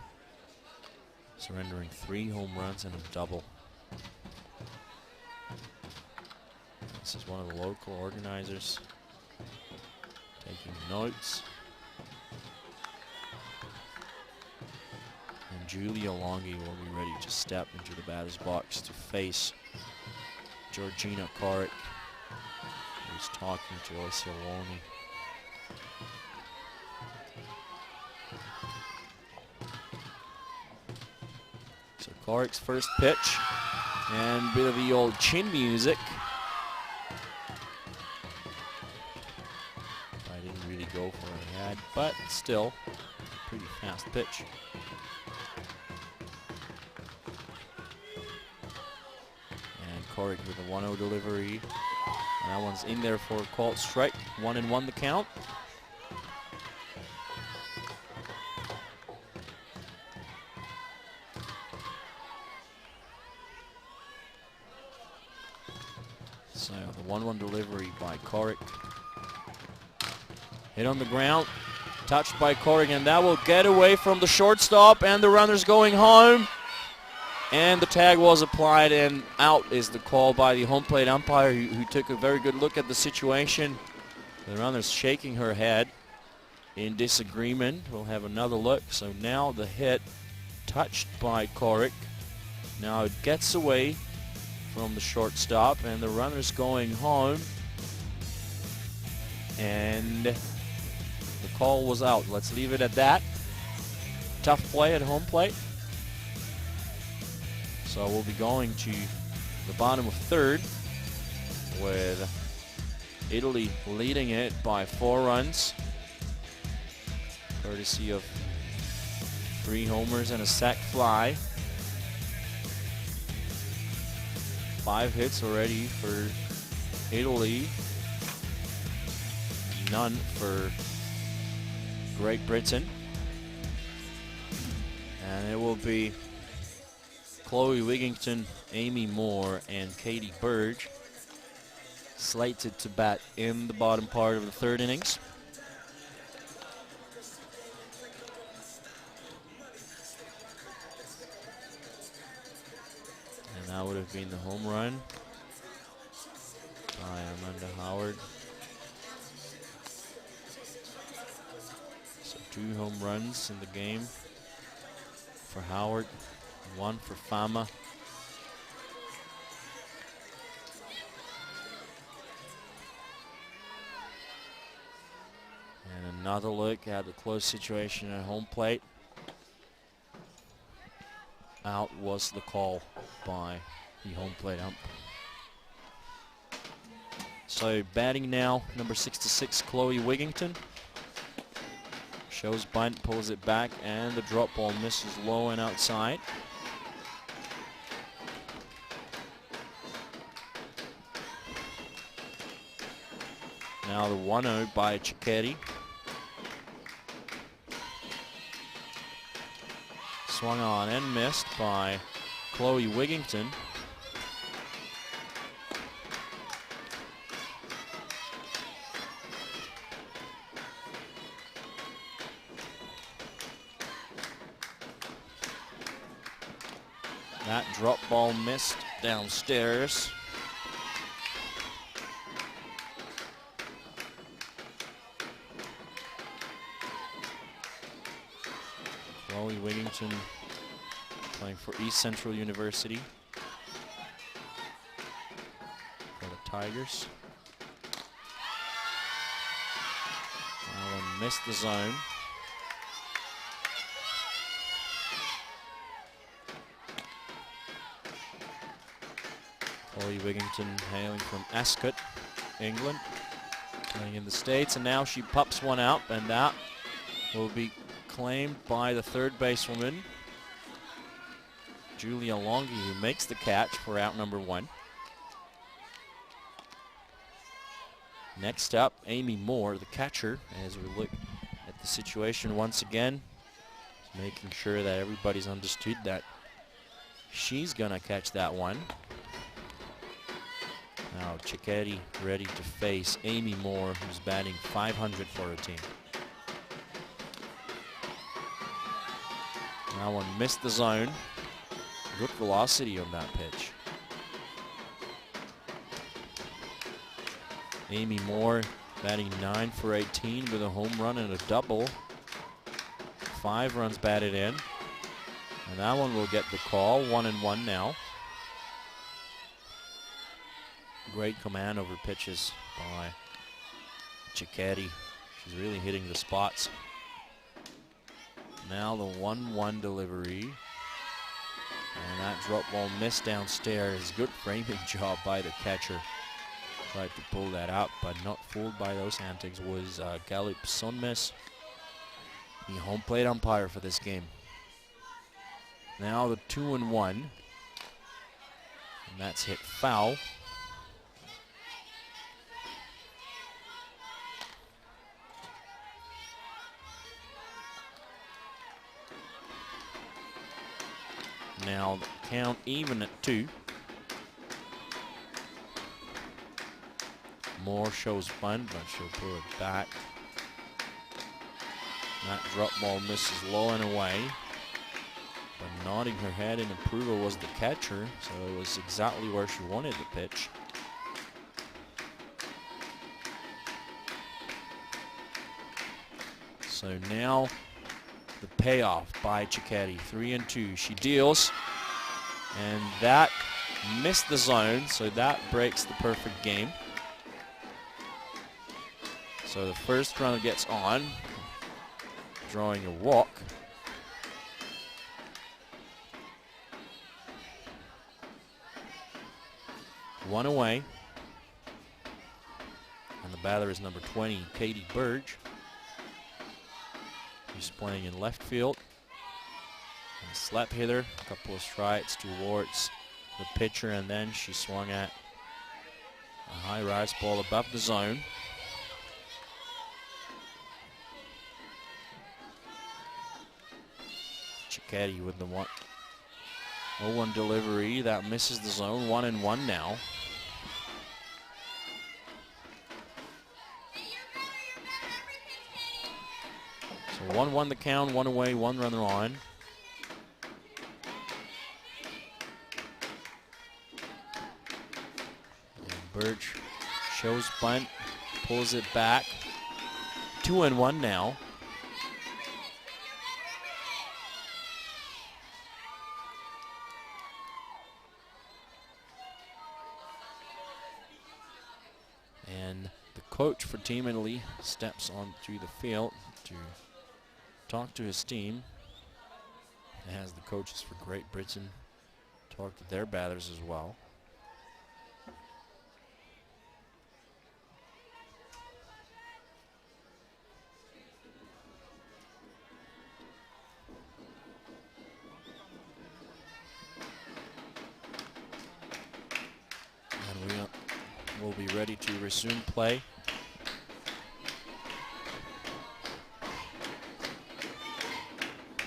surrendering 3 home runs and a double. This is one of the local organizers taking notes. And Giulia Longhi will be ready to step into the batter's box to face Georgina Korik, who's talking to Alicia Longhi. So Korik's first pitch And a bit of the old chin music. I didn't really go for a head, but still, pretty fast pitch. And Korik with a 1-0 delivery. And that one's in there for a called strike. 1-1 the count. So the 1-1 delivery by Korik. Hit on the ground, touched by Korik, and that will get away from the shortstop, and the runner's going home. And the tag was applied, and out is the call by the home plate umpire, who took a very good look at the situation. The runner's shaking her head in disagreement. We'll have another look. So now the hit touched by Korik. Now it gets away from the shortstop, and the runner's going home. And the call was out. Let's leave it at that. Tough play at home plate. So we'll be going to the bottom of third with Italy leading it by 4 runs, courtesy of 3 homers and a sac fly. 5 hits already for Italy, none for Great Britain. And it will be Chloe Wigington, Amy Moore, and Katie Burge slated to bat in the bottom part of the third innings. And that would have been the home run by Amanda Howard. So 2 home runs in the game for Howard, 1 for Fama. And another look at the close situation at home plate. Out was the call by the home plate ump. So batting now, number 66, Chloe Wigington. Shows bunt, pulls it back, and the drop ball misses low and outside. Now the 1-0 by Cecchetti. Swung on and missed by Chloe Wigington. That drop ball missed downstairs. Chloe Wigington playing for East Central University for the Tigers. That one missed the zone. Chloe Wigington hailing from Ascot, England, playing in the States, and now she pops one out, and that will be claimed by the third basewoman, Julia Longi, who makes the catch for out number 1. Next up, Amy Moore, the catcher, as we look at the situation once again, making sure that everybody's understood that she's gonna catch that one. Now Cecchetti ready to face Amy Moore, who's batting .500 for her team. That one missed the zone. Good velocity on that pitch. Amy Moore batting 9 for 18 with a home run and a double. 5 runs batted in. And that one will get the call. 1-1 now. Great command over pitches by Cecchetti. She's really hitting the spots. Now the 1-1 delivery. And that drop ball missed downstairs. Good framing job by the catcher. Tried to pull that out, but not fooled by those antics was Gallup Sonmes, the home plate umpire for this game. Now the 2-1. And that's hit foul. Now the count even at 2. Moore shows bunt, but she'll pull it back. That drop ball misses low and away. But nodding her head in approval was the catcher, so it was exactly where she wanted the pitch. So now the payoff by Cicchetti, 3-2. She deals, and that missed the zone, so that breaks the perfect game. So the first runner gets on, drawing a walk. One away. And the batter is number 20, Katie Burge. She's playing in left field. And a slap hitter, a couple of strides towards the pitcher, and then she swung at a high rise ball above the zone. Cicchetti with the 0-1 delivery that misses the zone. 1-1 now. So 1-1 the count, 1 away, 1 runner on. And Burge shows bunt, pulls it back. 2-1 now. And the coach for Team Italy steps onto the field to talk to his team, as the coaches for Great Britain talk to their batters as well. And we'll be ready to resume play.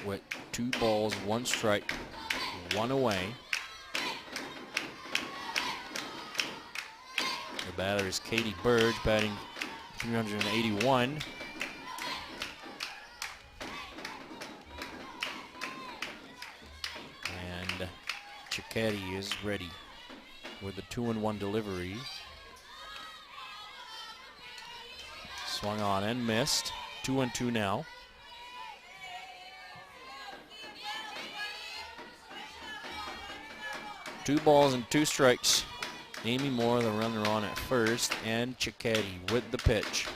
With 2 balls, 1 strike, 1 away. The batter is Katie Burge, batting 381. And Cicchetti is ready with a 2-1 delivery. Swung on and missed. 2-2 now. Two balls and 2 strikes. Amy Moore, the runner on at first, and Cicchetti with the pitch.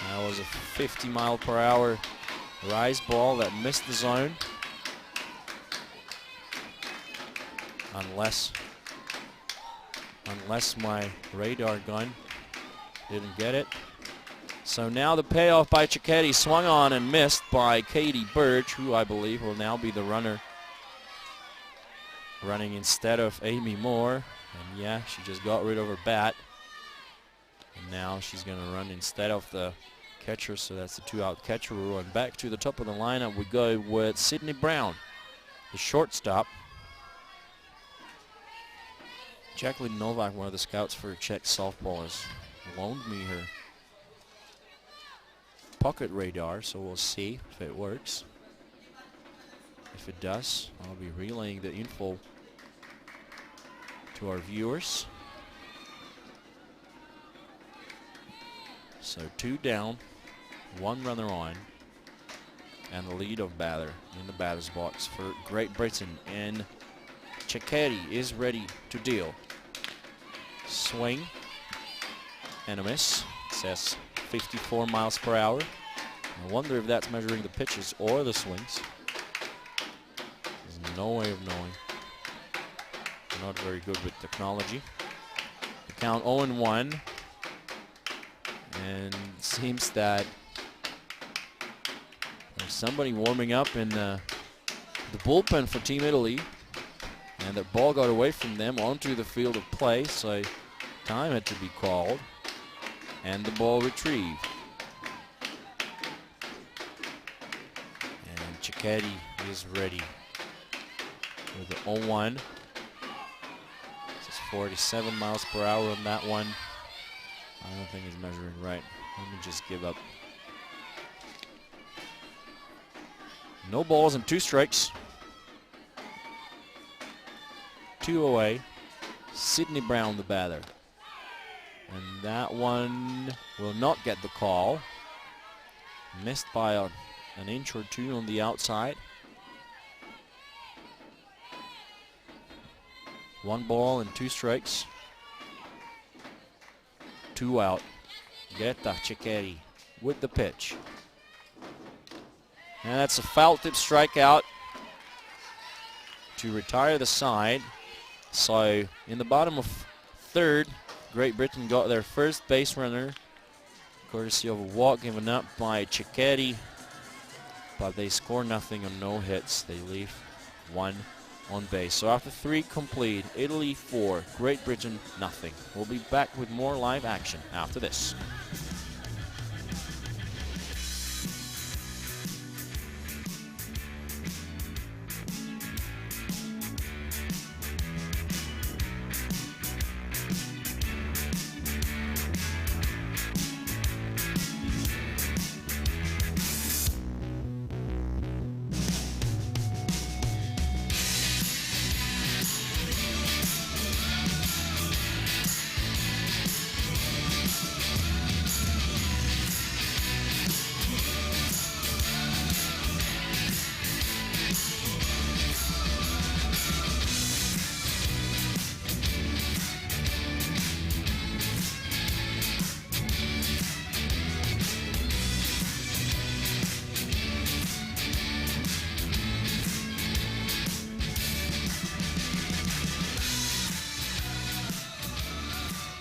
That was a 50-mile-per-hour rise ball that missed the zone. Unless my radar gun didn't get it. So now the payoff by Cicchetti, swung on and missed by Katie Burge, who I believe will now be the runner running instead of Amy Moore. And yeah, she just got rid of her bat. And now she's going to run instead of the catcher, so that's the 2-out catcher rule. And back to the top of the lineup we go with Sydney Brown, the shortstop. Jacqueline Novak, one of the scouts for Czech softball, has loaned me her pocket radar, so we'll see if it works. If it does, I'll be relaying the info to our viewers. So 2 down, 1 runner on, and the lead of batter in the batter's box for Great Britain. And Cicchetti is ready to deal. Swing and a miss. It says 54 miles per hour. I wonder if that's measuring the pitches or the swings. no way of knowing. We're not very good with technology. The count 0-1. And it seems that there's somebody warming up in the bullpen for Team Italy. And the ball got away from them onto the field of play, so time had to be called. And the ball retrieved. And Cecchetti is ready with the 0-1. This is 47 miles per hour on that one. I don't think he's measuring right. Let me just give up. No balls and 2 strikes. 2 away. Sidney Brown, the batter. And that one will not get the call. Missed by an inch or 2 on the outside. 1 ball and 2 strikes. 2 out. Greta Cecchetti with the pitch. And that's a foul tip strikeout to retire the side. So in the bottom of 3rd, Great Britain got their first base runner, courtesy of a walk given up by Cecchetti. But they score nothing on no hits. They leave 1 on base. So after 3 complete, Italy 4, Great Britain nothing. We'll be back with more live action after this.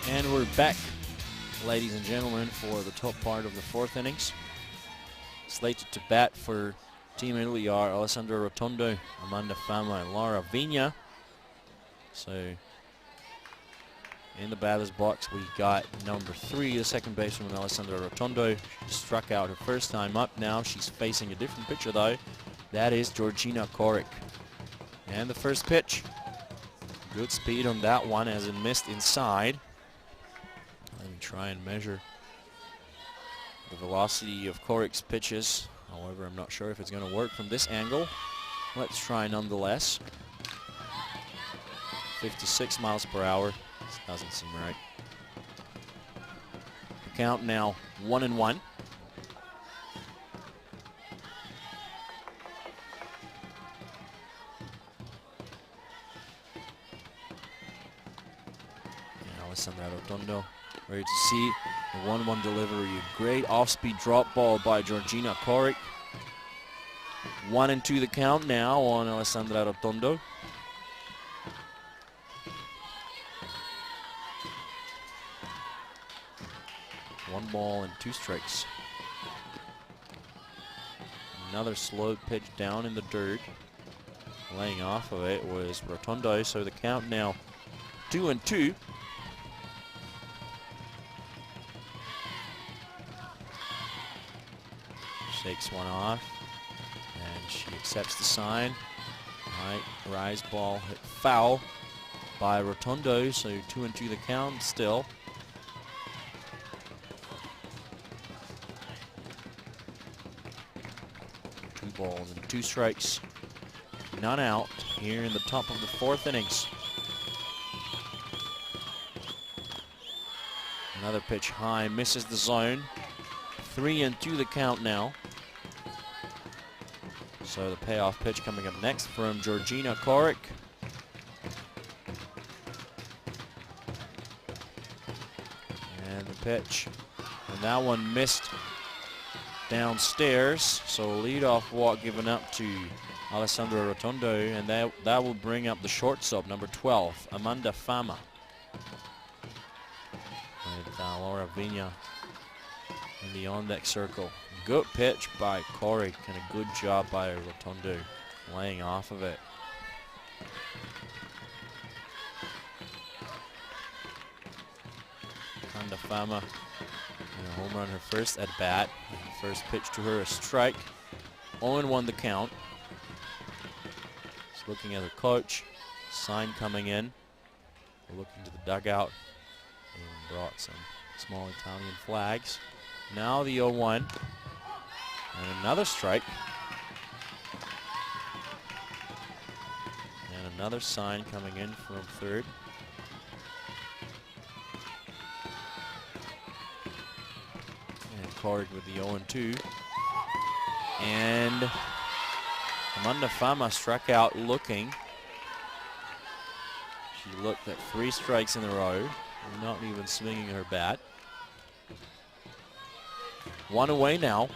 And we're back, ladies and gentlemen, for the top part of the 4th innings. Slated to bat for Team Italy are Alessandra Rotondo, Amanda Fama, and Laura Vigna. So in the batter's box, we got number 3, the second baseman, Alessandra Rotondo. She struck out her first time up. Now she's facing a different pitcher, though. That is Georgina Koric. And the first pitch. Good speed on that one as it missed inside. Let me try and measure the velocity of Koric's pitches. However, I'm not sure if it's going to work from this angle. Let's try nonetheless. 56 miles per hour. This doesn't seem right. The count now 1-1. Alessandra Rotondo ready to see the 1-1 delivery. Great off-speed drop ball by Georgina Koric. 1-2 the count now on Alessandra Rotondo. One ball and 2 strikes. Another slow pitch down in the dirt. Laying off of it was Rotondo, so the count now 2-2. Takes one off, and she accepts the sign. Right, rise ball hit foul by Rotondo, so 2-2 the count still. Two balls and 2 strikes, none out here in the top of the 4th innings. Another pitch high, misses the zone. 3-2 the count now. So the payoff pitch coming up next from Georgina Koric. And the pitch. And that one missed downstairs. So leadoff walk given up to Alessandra Rotondo, and that will bring up the shortstop, number 12, Amanda Fama. With Laura Vigna in the on-deck circle. Good pitch by Corey, and a good job by Rotondo laying off of it. Amanda Fama, and a home run, her first at bat. First pitch to her, a strike. 0-1 the count. Just looking at her coach. Sign coming in. Looking to the dugout. And brought some small Italian flags. Now the 0-1. And another strike. And another sign coming in from third. And Corey with the 0-2. And Amanda Fama struck out looking. She looked at 3 strikes in a row, not even swinging her bat. 1 away now.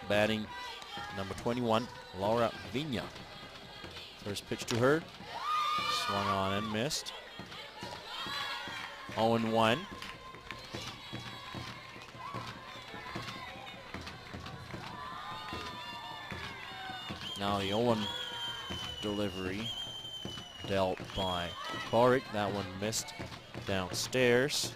Batting number 21, Laura Vigna. First pitch to her. Swung on and missed. 0-1. Now the 0-1 delivery dealt by Korik. That one missed downstairs.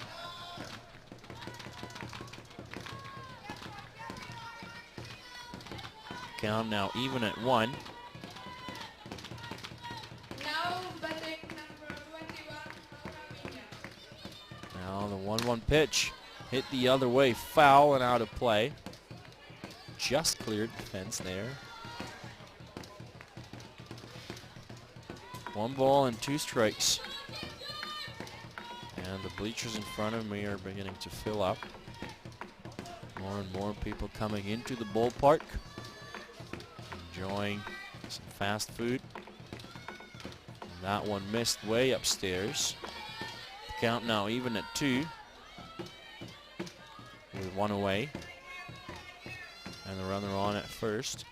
Count now even at 1. Now batting number 21, Laura Vigna. Now the 1-1 pitch hit the other way, foul and out of play. Just cleared the fence there. 1 ball and 2 strikes. And the bleachers in front of me are beginning to fill up. More and more people coming into the ballpark, enjoying some fast food. And that one missed way upstairs. The count now even at 2, with 1 away. And the runner on at first.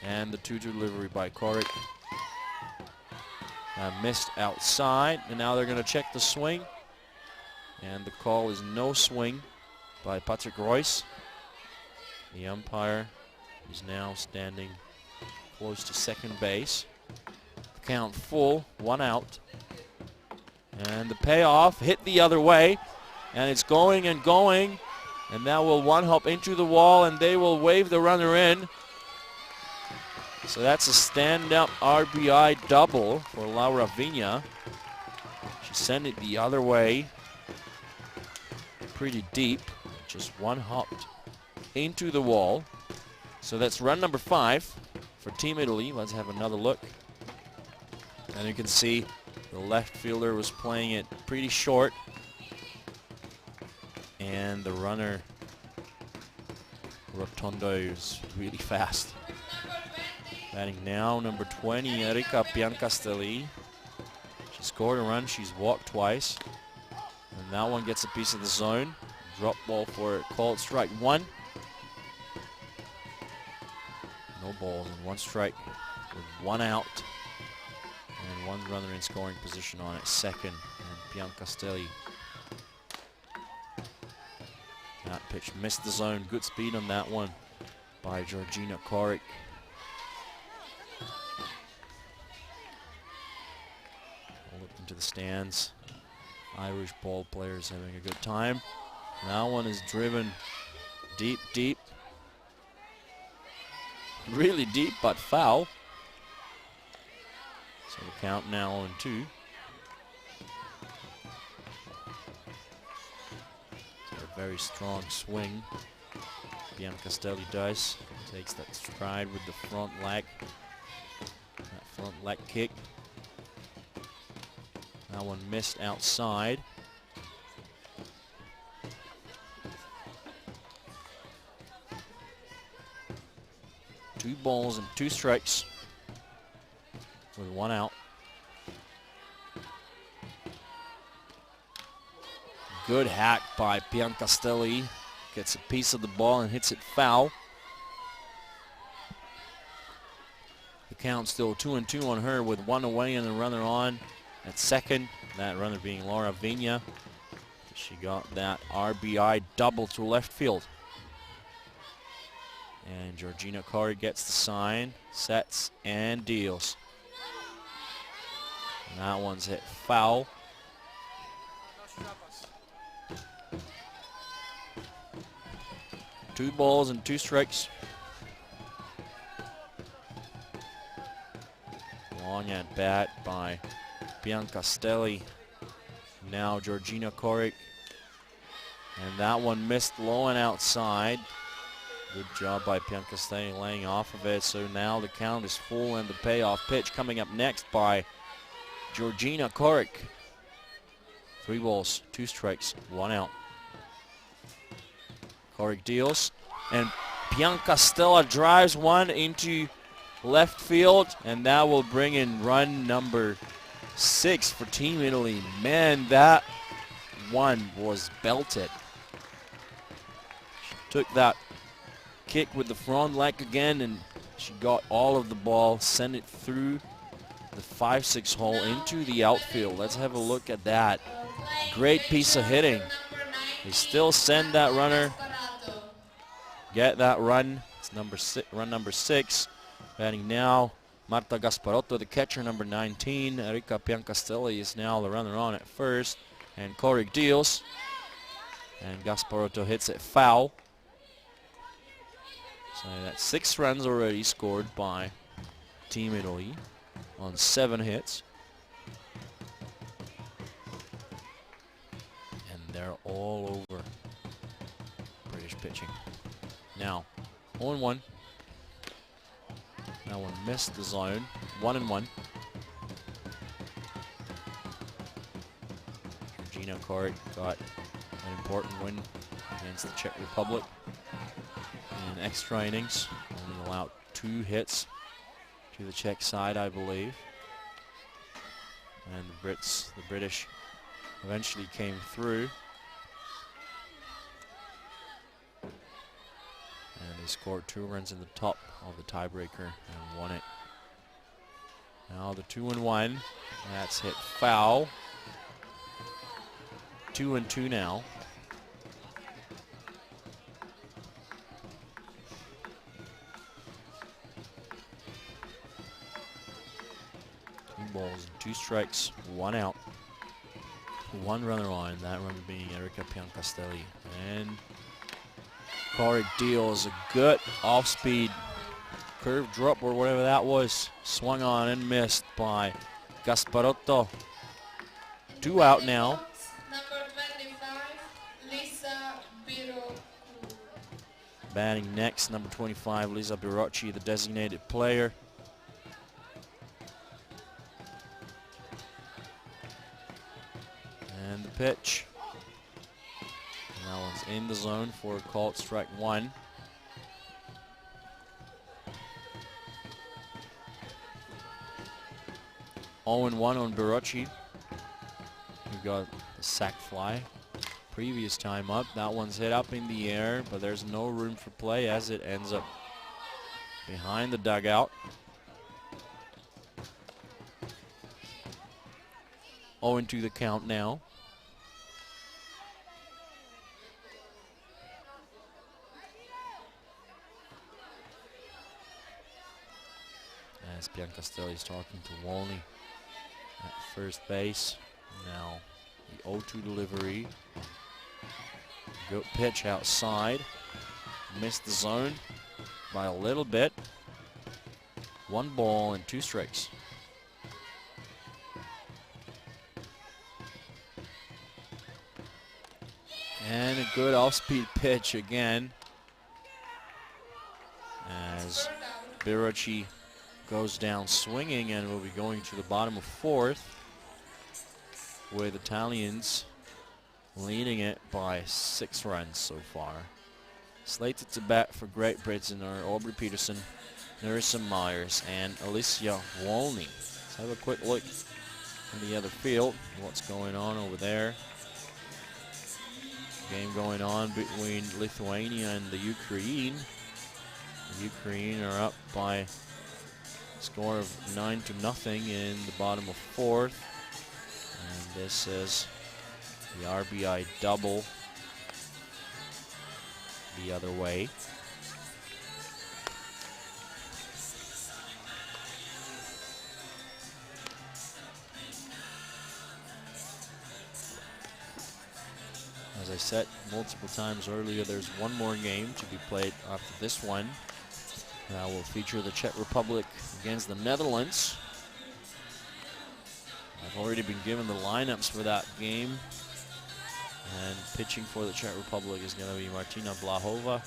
And the 2-2 delivery by Korik. Missed outside, and now they're going to check the swing. And the call is no swing by Patrick Royce. The umpire is now standing close to second base. The count full, 1 out. And the payoff hit the other way, and it's going and going, and that will 1-hop into the wall, and they will wave the runner in. So that's a stand-up RBI double for Laura Vigna. She sent it the other way, pretty deep, just 1-hopped into the wall. So that's run number 5 for Team Italy. Let's have another look. And you can see the left fielder was playing it pretty short, and the runner, Rotondo, is really fast. Batting now, number 20, Erika Piancastelli. She scored a run, she's walked twice. And that one gets a piece of the zone. Drop ball for it, called strike 1. No balls and 1 strike with 1 out. And 1 runner in scoring position on at second. And Piancastelli. That pitch missed the zone. Good speed on that one by Georgina Korik. Into the stands. Irish ball players having a good time. That one is driven deep, deep. Really deep, but foul. So the count now 0-2. So a very strong swing. Piancastelli does. Takes that stride with the front leg. That front leg kick. That one missed outside. Two balls and 2 strikes with 1 out. Good hack by Piancastelli. gets a piece of the ball and hits it foul. The count still 2-2 on her with one away and a runner on at second. That runner being Laura Vigna. She got that RBI double to left field. And Georgina Corey gets the sign, sets, and deals. And that one's hit foul. Two balls and two strikes. Long at bat by Biancastelli. Now Georgina Korik. And that one missed low and outside. Good job by Biancastelli laying off of it. So now the count is full and the payoff pitch coming up next by Georgina Korik. 3 balls, 2 strikes, 1 out. Korik deals, and Biancastella drives one into left field, and that will bring in run number 6 for Team Italy. Man, that one was belted. She took that kick with the front leg again, and she got all of the ball, sent it through the 5-6 hole into the outfield. Let's have a look at that. Great piece of hitting. They still send that runner, get that run. It's run number 6. Batting now, Marta Gasparotto, the catcher, number 19. Erika Biancastelli is now the runner on at first. And Korik deals. And Gasparotto hits it foul. So that's 6 runs already scored by Team Italy on 7 hits. And they're all over British pitching. Now, 0-1. That one missed the zone. 1-1. Georgina Korik got an important win against the Czech Republic in extra innings. Only allowed 2 hits to the Czech side, I believe. And the British eventually came through. And they scored 2 runs in the top of the tiebreaker and won it. Now the 2-1. That's hit foul. 2-2 now. Balls and 2 strikes, 1 out. 1 runner on, that runner being Erika Biancastelli. And Korik deals a good off-speed curve drop or whatever that was. Swung on and missed by Gasparotto. 2 out now. Number 25, Lisa Biro. Batting next, number 25, Lisa Birocci, the designated player. And the pitch. And that one's in the zone for a called strike 1. Oh and 1 on Birocci. We got the sac fly. Previous time up, that one's hit up in the air, but there's no room for play as it ends up behind the dugout. 0-2 the count now. As Biancastelli's talking to Wolny at first base. Now the 0-2 delivery. Good pitch outside. Missed the zone by a little bit. 1 ball and 2 strikes. And a good off-speed pitch again as Birocci goes down swinging and will be going to the bottom of 4th with Italians leading it by 6 runs so far. Slated to bat for Great Britain are Aubrey Peterson, Nerissa Myers, and Alicia Wolny. Let's have a quick look in the other field, what's going on over there. Game going on between Lithuania and the Ukraine. The Ukraine are up by a score of 9-0 in the bottom of fourth. And this is the RBI double the other way. As I said multiple times earlier, there's one more game to be played after this one. That will feature the Czech Republic against the Netherlands. I've already been given the lineups for that game. And pitching for the Czech Republic is going to be Martina Blahova.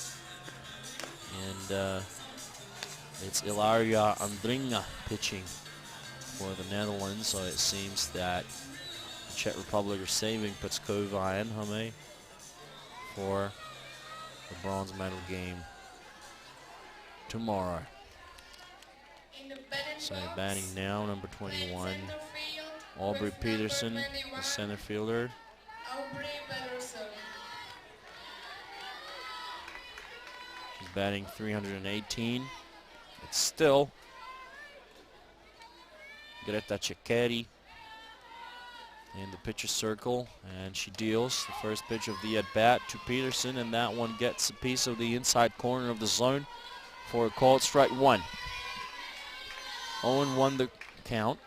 And it's Ilaria Andringa pitching for the Netherlands. So it seems that the Czech Republic are saving Petskova and Hame for the bronze medal game tomorrow. So batting now, number 21, Aubrey Peterson, the center fielder. She's batting 318. It's still Greta Ceccheri in the pitcher's circle, and she deals the first pitch of the at-bat to Peterson, and that one gets a piece of the inside corner of the zone for a called strike one. 0-1 the count.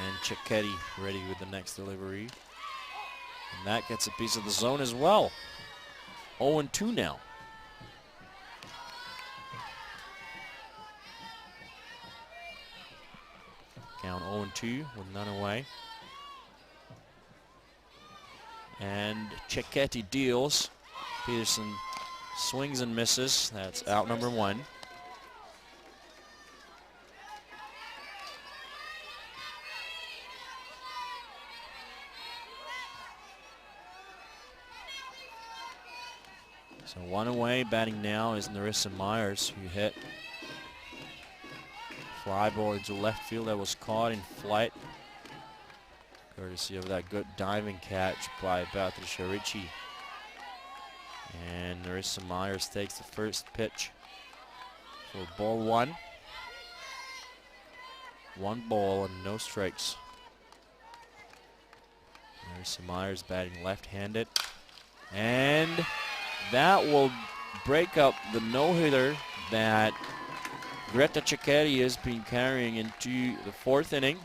And Ceccheri ready with the next delivery. And that gets a piece of the zone as well. 0-2 now. Count 0-2 with none away. And Cecchetti deals. Peterson swings and misses. That's out number one. So one away. Batting now is Narissa Myers, who hit fly ball into left field that was caught in flight, courtesy of that good diving catch by Patricia Ricci. And Narissa Myers takes the first pitch for ball one. 1 ball and no strikes. Narissa Myers batting left-handed. And that will break up the no-hitter that Greta Ceccheri has been carrying into the 4th inning.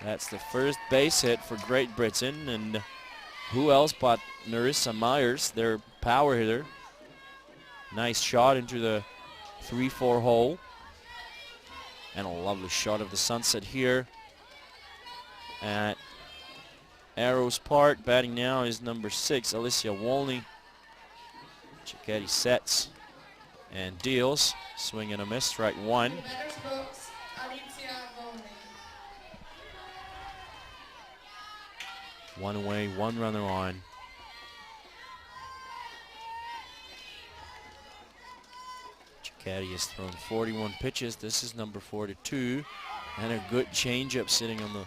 That's the first base hit for Great Britain, and who else but Narissa Myers, their power hitter. Nice shot into the 3-4 hole. And a lovely shot of the sunset here at Arrows Park. Batting now is number 6, Alicia Wolny. Ceccheri sets and deals. Swing and a miss, strike one. One away, 1 runner on. Ceccheri has thrown 41 pitches. This is number 42. And a good changeup sitting on the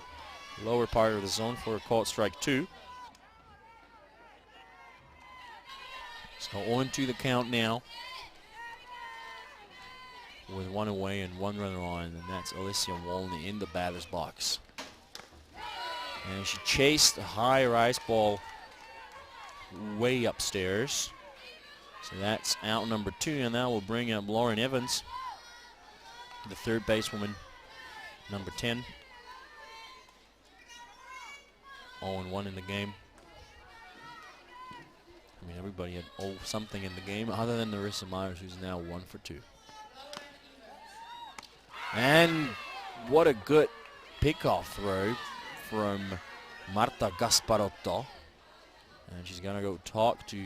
lower part of the zone for a called strike 2. So 0-2 the count now, with 1 away and 1 runner on, and that's Alicia Wolny in the batter's box. And she chased a high rise ball way upstairs. So that's out number 2, and that will bring up Lauren Evans, the third basewoman, number 10. 0-1 in the game. I mean, everybody had something in the game other than Narissa Myers, who's now 1 for 2. And what a good pickoff throw from Marta Gasparotto. And she's going to go talk to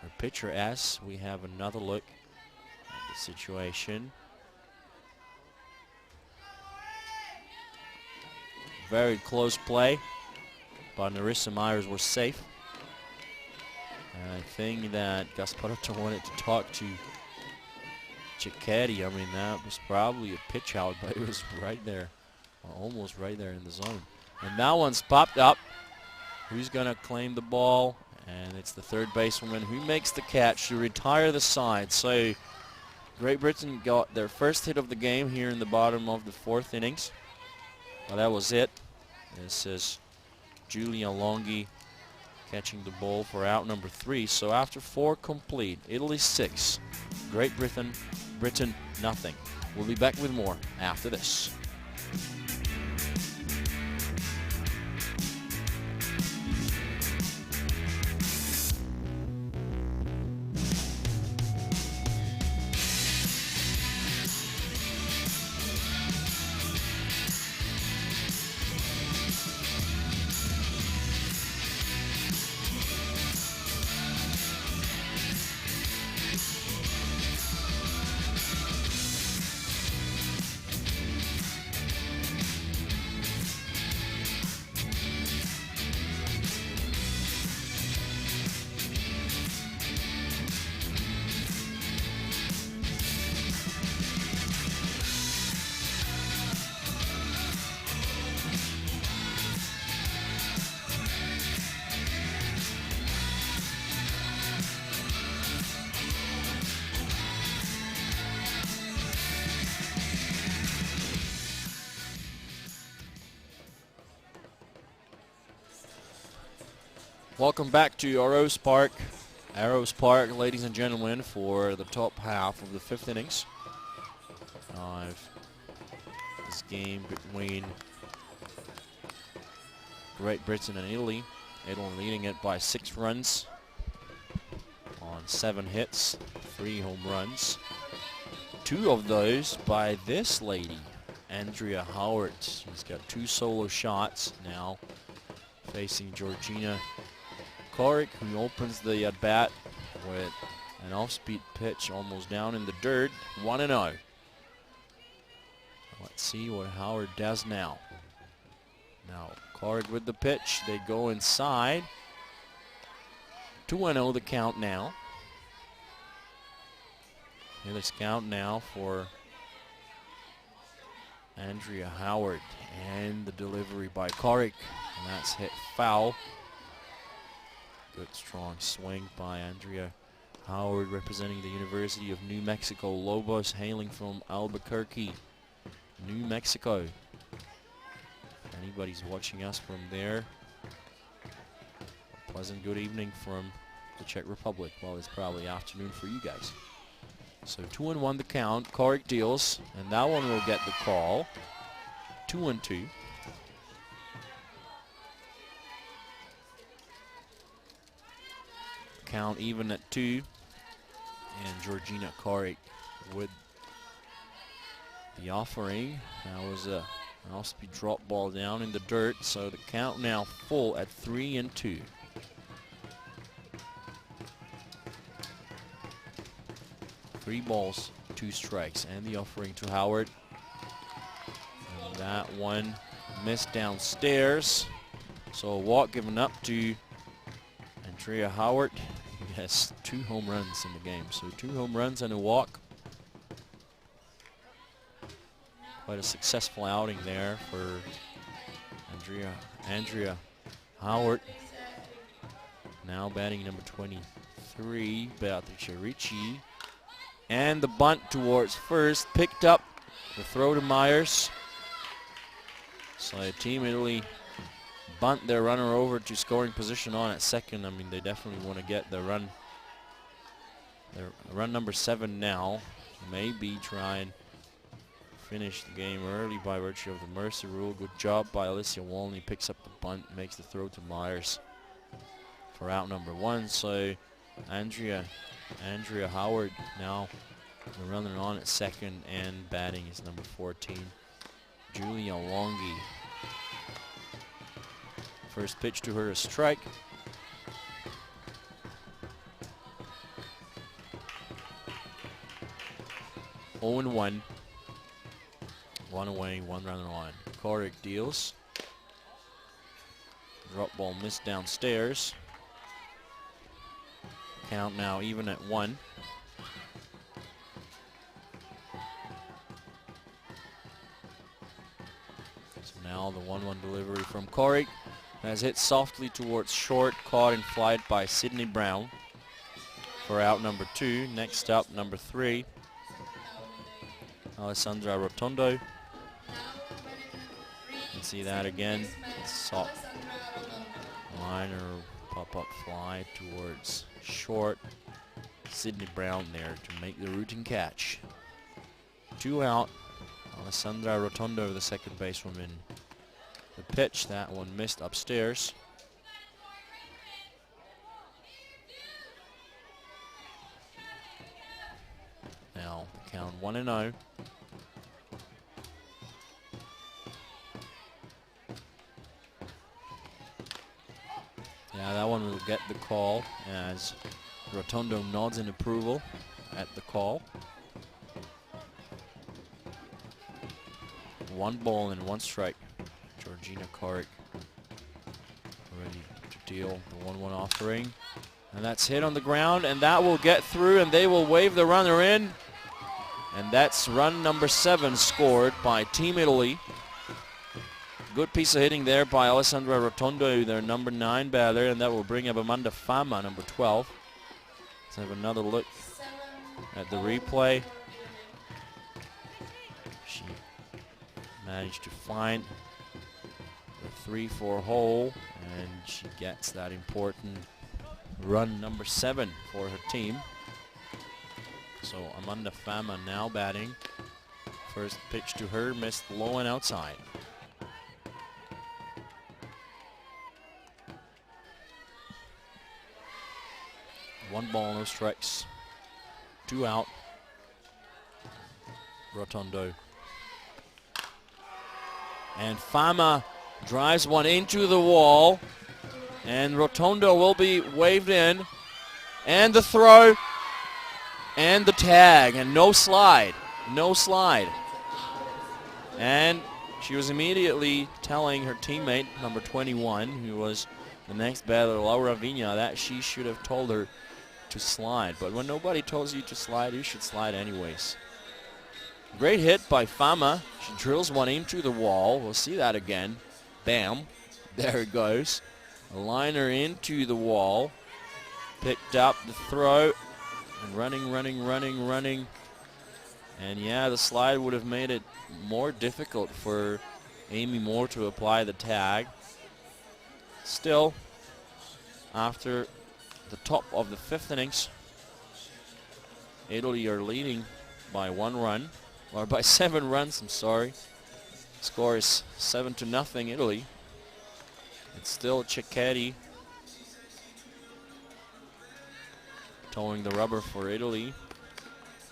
her pitcher as we have another look at the situation. Very close play, but Narissa Myers was safe. And I think that Gasparotto wanted to talk to Ceccheri. I mean, that was probably a pitch out, but it was right there, or almost right there in the zone. And that one's popped up. Who's going to claim the ball? And it's the third basewoman who makes the catch to retire the side. So Great Britain got their first hit of the game here in the bottom of the fourth innings. Well, that was it. This is Julia Longhi catching the ball for out number 3. So after 4 complete, Italy 6, Great Britain nothing. We'll be back with more after this. Welcome back to Arrows Park, ladies and gentlemen, for the top half of the 5th innings of this game between Great Britain and Italy. Italy leading it by 6 runs on 7 hits, 3 home runs. 2 of those by this lady, Andrea Howard. She's got 2 solo shots now, facing Georgina Korik, who opens the at-bat with an off-speed pitch almost down in the dirt. 1-0. Let's see what Howard does now. Now Korik with the pitch. They go inside. 2-0 the count now. Here this count now for Andrea Howard. And the delivery by Korik. And that's hit foul. Good strong swing by Andrea Howard, representing the University of New Mexico Lobos, hailing from Albuquerque, New Mexico. If anybody's watching us from there, a pleasant good evening from the Czech Republic. Well, it's probably afternoon for you guys. So 2-1 the count. Korik deals, and that one will get the call. 2-2. Count even at 2, and Georgina Korik with the offering. That was an off-speed drop ball down in the dirt, so the count now full at 3-2. Three balls, 2 strikes, and the offering to Howard. And that one missed downstairs, so a walk given up to Andrea Howard. He has 2 home runs in the game, so 2 home runs and a walk. Quite a successful outing there for Andrea Howard. Now batting number 23, Beatrice Ricci. And the bunt towards first, picked up. The throw to Myers. So Team Italy bunt their runner over to scoring position on at second. I mean, they definitely want to get the run. Their run number 7 now. Maybe try and finish the game early by virtue of the Mercer rule. Good job by Alicia Walney. Picks up the bunt, makes the throw to Myers for out number 1. So Andrea Howard now running on at second, and batting is number 14, Julia Longhi. First pitch to her, a strike. Oh and 1. 1 away, 1 runner on. Korik deals. Drop ball missed downstairs. Count now even at 1. So Now the 1-1 delivery from Korik has hit softly towards short, caught in flight by Sydney Brown for out number 2. Next up, number 3, Alessandra Rotondo. You can see that again. Soft liner, pop-up fly towards short. Sydney Brown there to make the routine catch. 2 out. Alessandra Rotondo, the second basewoman. The pitch, that one missed upstairs. Now the count 1-0. Yeah, that one will get the call as Rotondo nods in approval at the call. 1 ball and 1 strike. Georgina Korik ready to deal the 1-1 offering. And that's hit on the ground, and that will get through, and they will wave the runner in. And that's run number 7 scored by Team Italy. Good piece of hitting there by Alessandra Rotondo, their number 9 batter, and that will bring up Amanda Fama, number 12. Let's have another look at the replay. She managed to find the 3-4 hole, and she gets that important run number 7 for her team. So Amanda Fama now batting. First pitch to her missed low and outside. One ball, no strikes. 2 out. Rotondo. And Fama drives one into the wall. And Rotondo will be waved in. And the throw. And the tag. And no slide. No slide. And she was immediately telling her teammate, number 21, who was the next batter, Laura Vigna, that she should have told her to slide. But when nobody tells you to slide, you should slide anyways. Great hit by Fama. She drills one into the wall. We'll see that again. Bam. There it goes. A liner into the wall. Picked up the throw. And running. And yeah, the slide would have made it more difficult for Amy Moore to apply the tag. Still, after the top of the 5th innings, Italy are leading by 1 run, or by 7 runs, I'm sorry. Score is 7-0 Italy. It's still Cecchetti towing the rubber for Italy,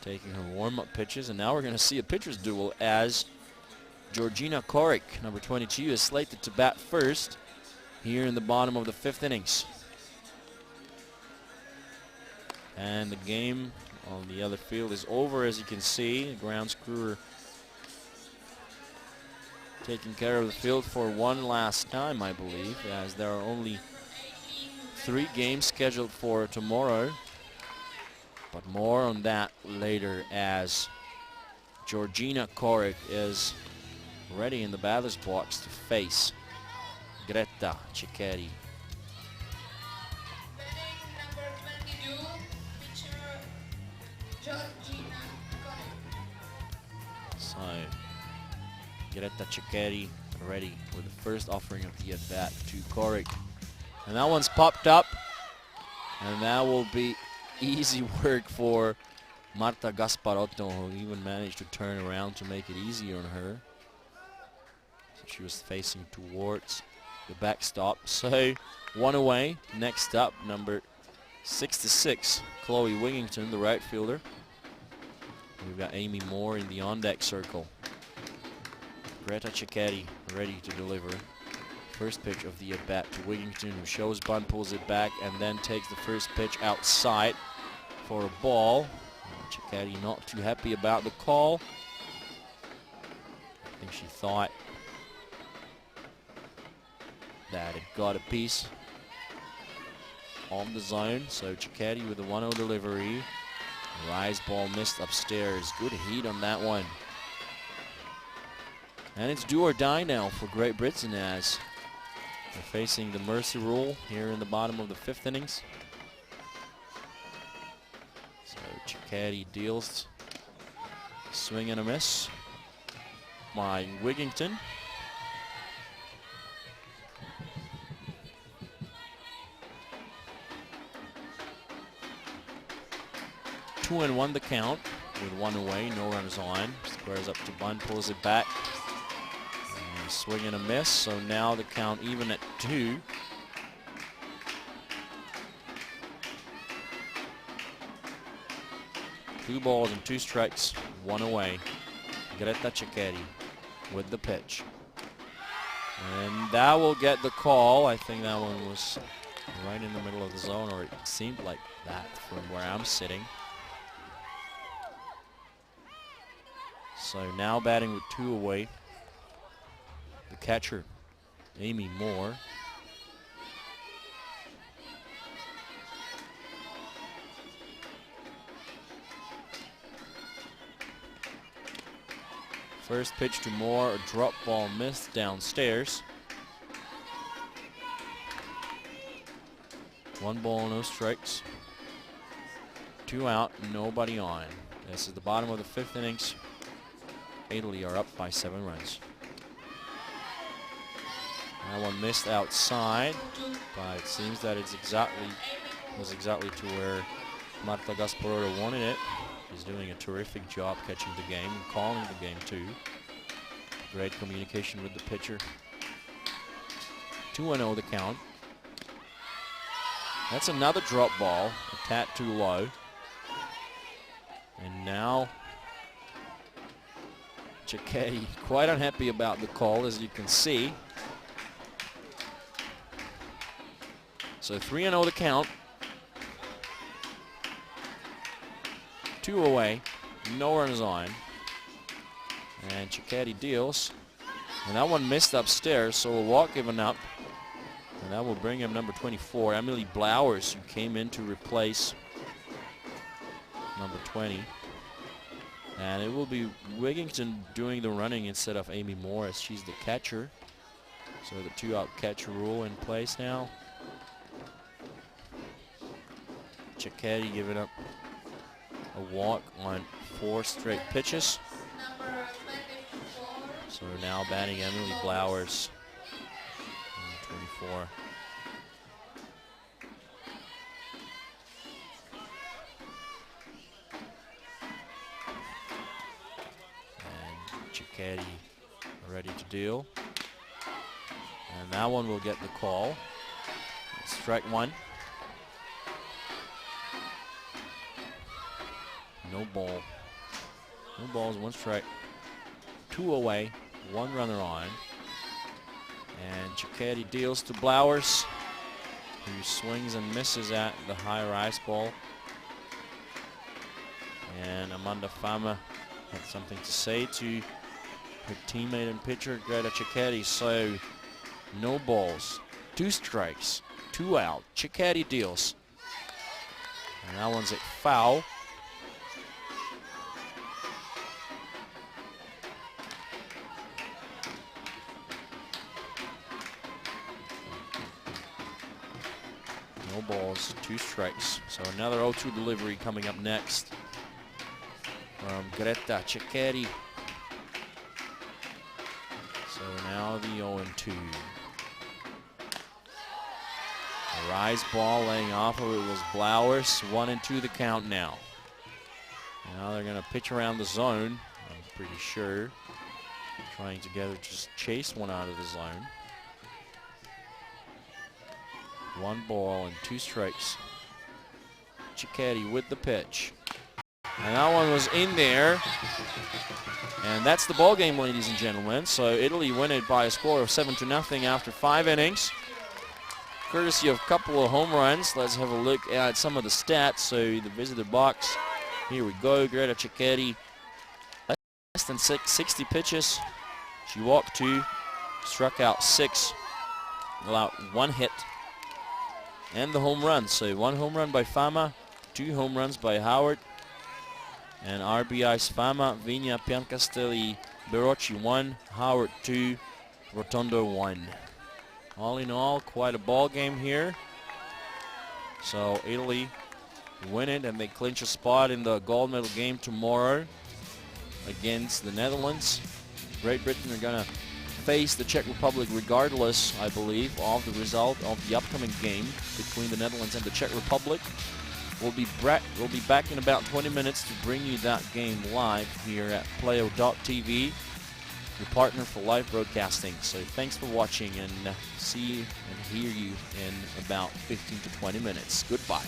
taking her warm-up pitches, and now we're going to see a pitcher's duel as Georgina Korik, number 22, is slated to bat first here in the bottom of the 5th innings. And the game on the other field is over, as you can see. The grounds crew are taking care of the field for one last time, I believe, as there are only 3 games scheduled for tomorrow. But more on that later, as Georgina Korik is ready in the batter's box to face Greta Cecchetti. So, Greta Cecchetti ready with the first offering of the at-bat to Korik. And that one's popped up, and that will be easy work for Marta Gasparotto, who even managed to turn around to make it easier on her. So she was facing towards the backstop. So 1 away. Next up, number 66, Chloe Wigington, the right fielder. We've got Amy Moore in the on-deck circle. Greta Cecchetti ready to deliver. First pitch of the at-bat to Wigington, who shows bunt, pulls it back, and then takes the first pitch outside for a ball. Cecchetti not too happy about the call. I think she thought that it got a piece on the zone. So Cecchetti with a 1-0 delivery. Rise ball missed upstairs. Good heat on that one. And it's do or die now for Great Britain as they're facing the mercy rule here in the bottom of the 5th innings. So Cecchetti deals, swing and a miss by Wigington. Two and one the count with one away, no runners on. Squares up to Bunn, pulls it back. And swing and a miss, so now the count even at 2. Two balls and 2 strikes, 1 away. Greta Cecchetti with the pitch. And that will get the call. I think that one was right in the middle of the zone, or it seemed like that from where I'm sitting. So now batting with 2 away, the catcher, Amy Moore. First pitch to Moore, a drop ball missed downstairs. 1 ball, no strikes. 2 out, nobody on. This is the bottom of the 5th innings. Italy are up by 7 runs. That one missed outside, but it seems that it's was exactly to where Marta Gasparotto wanted it. He's doing a terrific job catching the game and calling the game too. Great communication with the pitcher. 2-0 the count. That's another drop ball, a tad too low. And now Cecchetti quite unhappy about the call, as you can see. So 3-0 the count. 2 away, no runs on. And Cecchetti deals. And that one missed upstairs, so a walk given up. And that will bring him number 24, Emily Blowers, who came in to replace number 20. And it will be Wigington doing the running instead of Amy Moore, as she's the catcher. So the 2-out catcher rule in place now. Cecchetti giving up a walk on 4 straight pitches. So now batting Emily Blowers, 24. And Cecchetti ready to deal. And that one will get the call. Strike 1. No ball. No balls, 1 strike. 2 away, 1 runner on. And Cecchetti deals to Blowers, who swings and misses at the high rise ball. And Amanda Fama had something to say to her teammate and pitcher, Greta Cecchetti. So no balls, 2 strikes, 2 out. Cecchetti deals. And that one's a foul. No balls, 2 strikes. So another 0-2 delivery coming up next from Greta Cecchetti. So now the 0-2. A rise ball laying off of it was Blowers. 1-2 the count now. Now they're going to pitch around the zone, I'm pretty sure. Trying to just chase one out of the zone. 1 ball and 2 strikes. Cecchetti with the pitch. And that one was in there. And that's the ball game, ladies and gentlemen. So Italy win it by a score of 7-0 after 5 innings. Courtesy of a couple of home runs. Let's have a look at some of the stats. So the visitor box. Here we go. Greta Cecchetti. Less than 60 pitches. She walked 2. Struck out 6. Allowed 1 hit. And the home run. So 1 home run by Fama, 2 home runs by Howard. And RBIs Fama, Vigna, Piancastelli, Birocci 1, Howard 2, Rotondo 1. All in all, quite a ball game here. So Italy win it and they clinch a spot in the gold medal game tomorrow against the Netherlands. Great Britain are going to face the Czech Republic regardless, I believe, of the result of the upcoming game between the Netherlands and the Czech Republic. We'll be back in about 20 minutes to bring you that game live here at Playo.tv, your partner for live broadcasting. So thanks for watching, and see and hear you in about 15 to 20 minutes. Goodbye.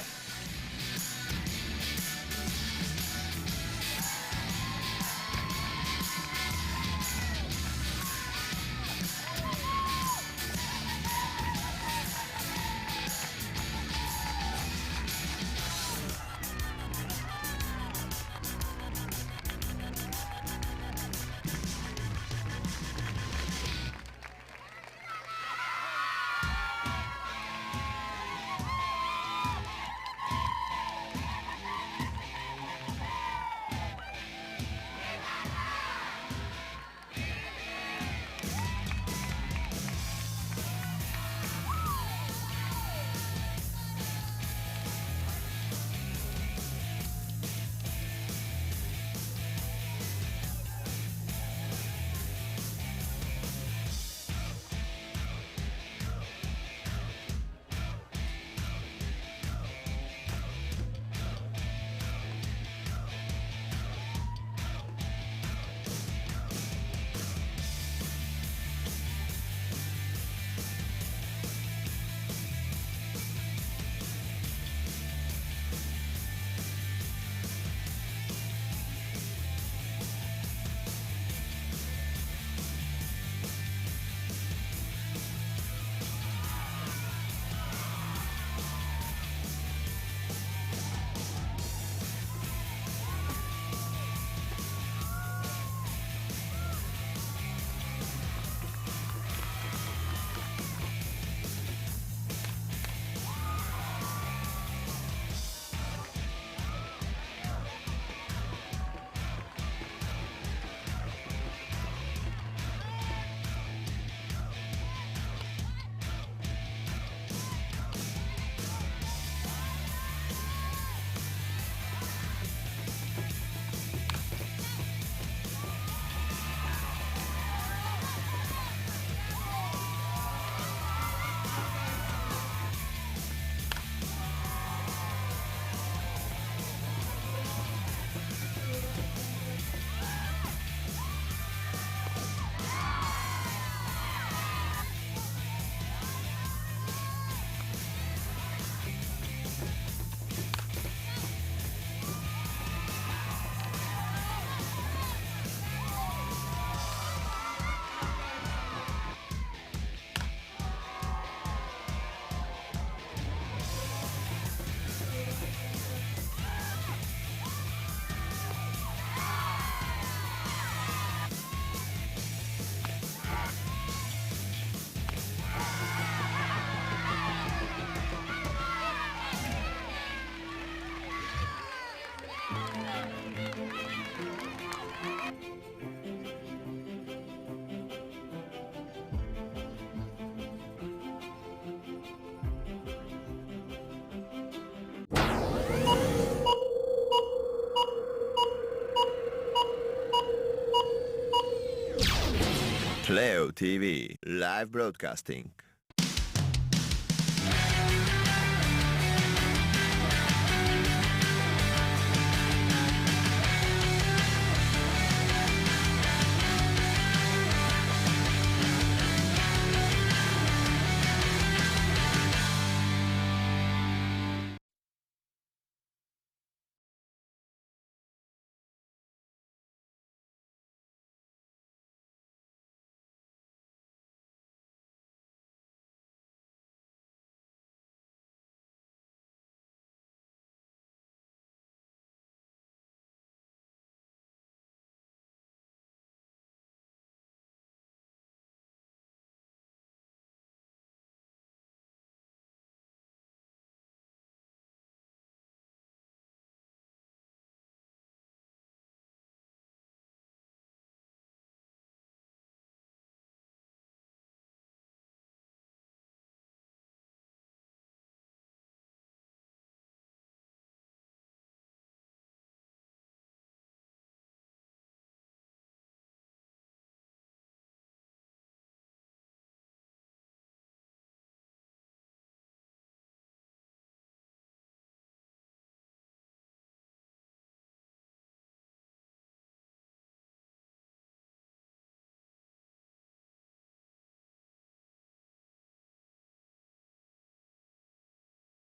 Playo.tv, live broadcasting.